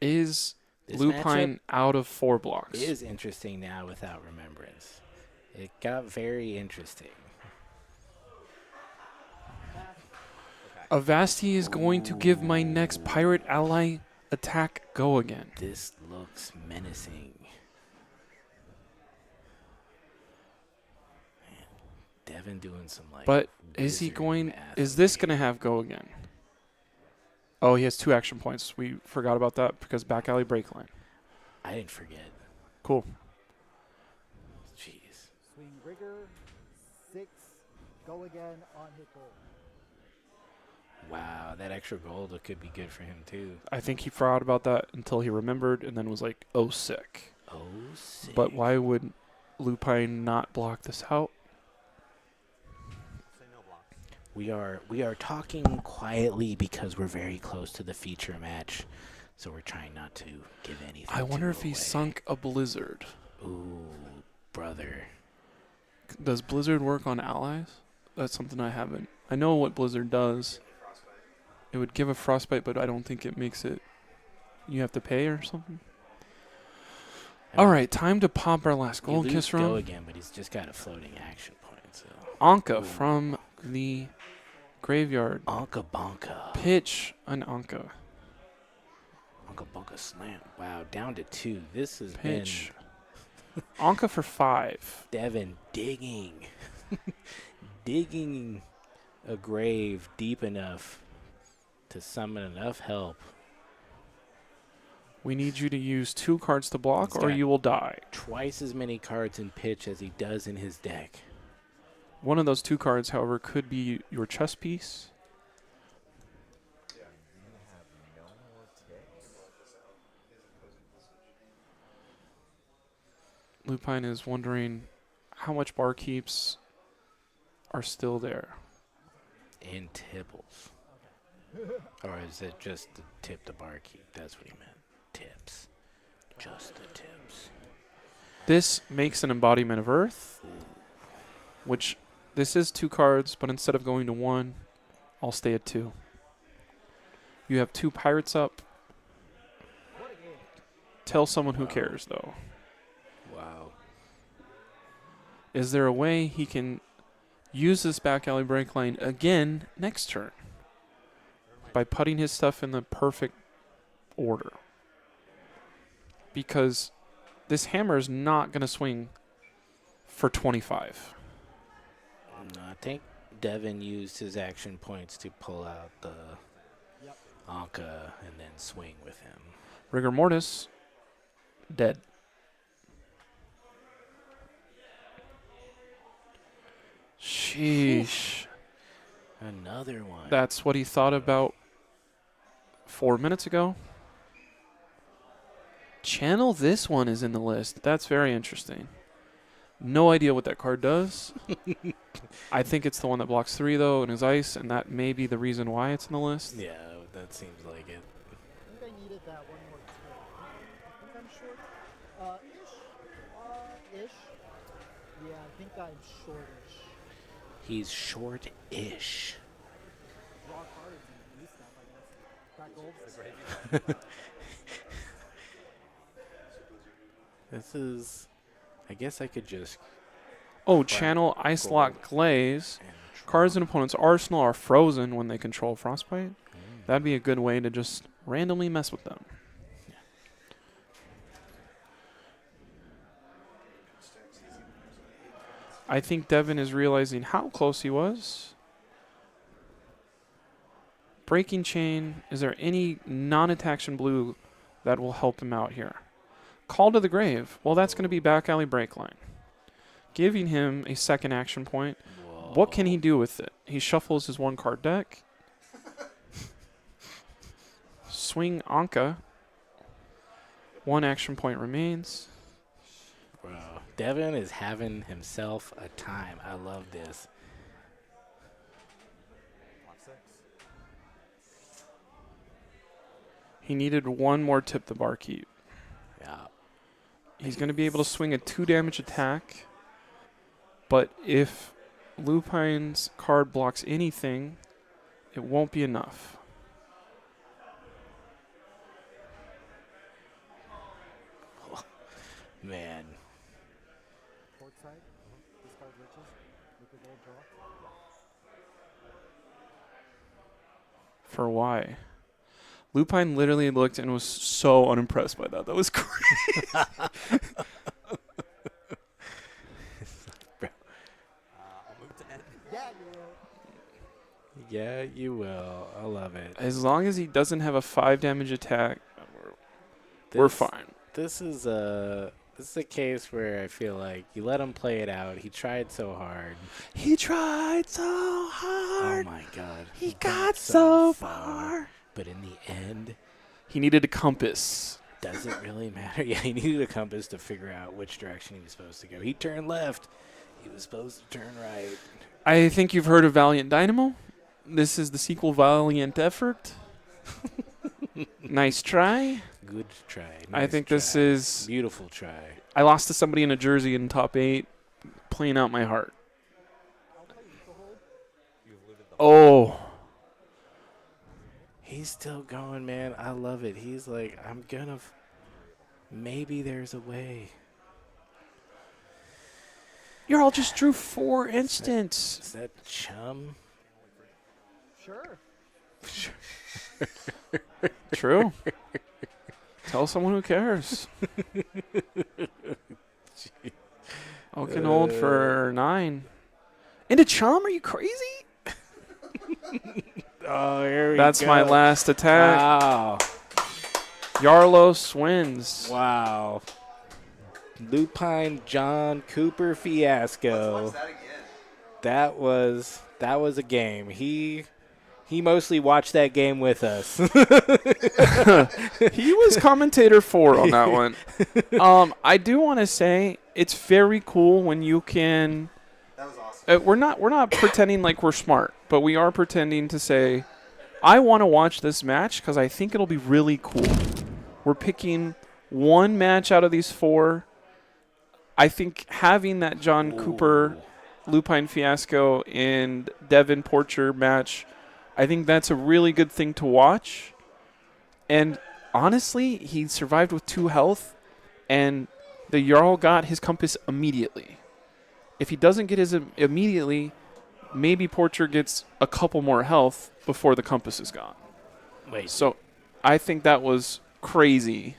Is This Lupine out of 4 blocks? It is interesting now without Remembrance. It got very interesting. Avasti is going to give my next pirate ally attack go again. This looks menacing. Man, Devin doing some like. But is he wizard going? math Is this here. going to have go again? Oh, he has 2 action points. We forgot about that because back alley break line. I didn't forget. Cool. Jeez. Swing rigor, 6, go again on hit goal. Wow, that extra gold could be good for him too. I think he forgot about that until he remembered and then was like, oh, sick. Oh, sick. But why would Lupine not block this out? Say no block. We are talking quietly because we're very close to the feature match, so we're trying not to give anything. I wonder if away. he sunk a Blizzard. Ooh, brother. Does Blizzard work on allies? That's something I haven't. I know what Blizzard does. It would give a frostbite, but I don't think it makes it. You have to pay or something. All right, time to pop our last gold kiss Go run. again, but he's just got a floating action point. So Anka Ooh. from the graveyard. Anka Bonka. Pitch an Anka. Anka Bonka slam. Wow, down to 2. This has Pitch. Anka for 5. been Devin digging. Digging a grave deep enough to summon enough help. We need you to use 2 cards to block He's or got- you will die. Twice as many cards in pitch as he does in his deck. One of those 2 cards, however, could be your chess piece. Lupine is wondering how much barkeeps are still there. And Tibbles. Or is it just the tip the barkeep? That's what he meant. Tips. Just the tips. This makes an embodiment of Earth, which this is 2 cards, but instead of going to 1, I'll stay at 2. You have 2 pirates up. Tell someone who cares, though. Wow. Is there a way he can use this back alley break line again next turn by putting his stuff in the perfect order? Because this hammer is not going to swing for 25. No, I think Devin used his action points to pull out the Anka and then swing with him. Rigor mortis, dead. Sheesh. Another one. That's what he thought about 4 minutes ago. Channel this one is in the list. That's very interesting. No idea what that card does. I think it's the one that blocks 3, though, and is ice, and that may be the reason why it's in the list. Yeah, that seems like it. I think I needed that one more turn. I think I'm short. Ish. Yeah, I think I'm shortish. He's short-ish. Raw cards and new stuff, I guess. Got gold. This is... I guess I could just... Oh, channel Ice Lock Glaze. and Cards in opponent's arsenal are frozen when they control Frostbite. That'd be a good way to just randomly mess with them. I think Devin is realizing how close he was. Breaking Chain. Is there any non-attaction blue that will help him out here? Call to the Grave. Well, that's going to be back alley break line. Giving him a second action point. What can he do with it? He shuffles his 1-card deck. Swing Anka. 1 action point remains. Bro, Devin is having himself a time. I love this. Block 6. He needed one more tip the barkeep. Yeah. He's going to be able to swing a 2 damage attack, but if Lupine's card blocks anything, it won't be enough. Man. Port side. Discard riches. Liquid gold draw. For why? Lupine literally looked and was so unimpressed by that. That was crazy. I'll move to end. Yeah, you will. Yeah, you will. I love it. As long as he doesn't have a 5 damage attack, we're fine. This is a case where I feel like you let him play it out. He tried so hard. He tried so Oh hard. my God. He got so far. But in the end, He needed a compass. does it really matter? Yeah, he needed a compass to figure out which direction he was supposed to go. He turned left. He was supposed to turn right. I think you've heard of Valiant Dynamo. This is the sequel, Valiant Effort. Nice try. Good try. I Nice think this try. is... Beautiful try. I lost to somebody in a jersey in top 8, playing out my heart. I'll play equal hold. You've looted the Oh. He's still going, man. I love it. He's like, I'm gonna. Maybe there's a way. Jarl just drew 4 Is instants. that chum? Sure. True. Tell someone who cares. Oaken hold for 9. Into chum? Are you crazy? Oh, here we That's go. my last attack. Wow. Yarlos wins. Wow. Lupine John Cooper fiasco. That was a game. He mostly watched that game with us. He was commentator 4 on that one. I do want to say it's very cool when you can. That was awesome. We're not pretending like we're smart, but we are pretending to say, I want to watch this match because I think it'll be really cool. We're picking one match out of these 4. I think having that John Cooper, Lupine Fiasco, and Devin Porcher match, I think that's a really good thing to watch. And honestly, he survived with 2 health, and the Jarl got his compass immediately. If he doesn't get his immediately, maybe Porcher gets a couple more health before the compass is gone. Wait. So I think that was crazy.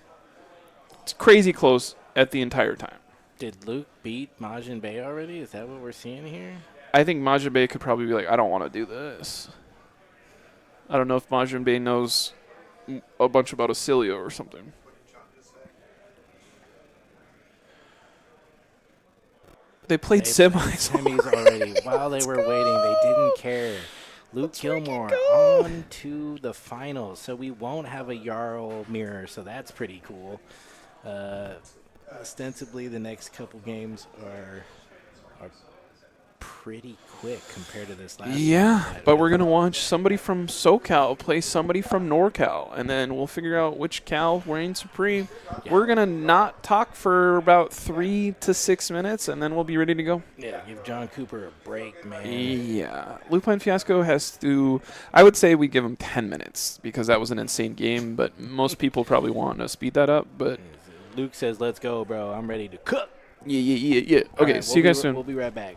It's crazy close at the entire time. Did Luke beat Majin Bey already? Is that what we're seeing here? I think Majin Bey could probably be like, I don't want to do this. I don't know if Majin Bey knows a bunch about Acilio or something. They played They played semis. semis already. While they were waiting, they didn't care. Luke Gilmore on to the finals. So we won't have a Jarl mirror, so that's pretty cool. Ostensibly, the next couple games are pretty quick compared to this last Yeah, one. but we're going to watch somebody from SoCal play somebody from NorCal, and then we'll figure out which Cal reigns supreme. Yeah. We're going to not talk for about 3 to 6 minutes, and then we'll be ready to go. Yeah, give John Cooper a break, man. Yeah. Lupine Fiasco has to, I would say we give him 10 minutes because that was an insane game, but most people probably want to speed that up. But Luke says, let's go, bro. I'm ready to cook. yeah. All Okay, right, see you guys soon. We'll be right back.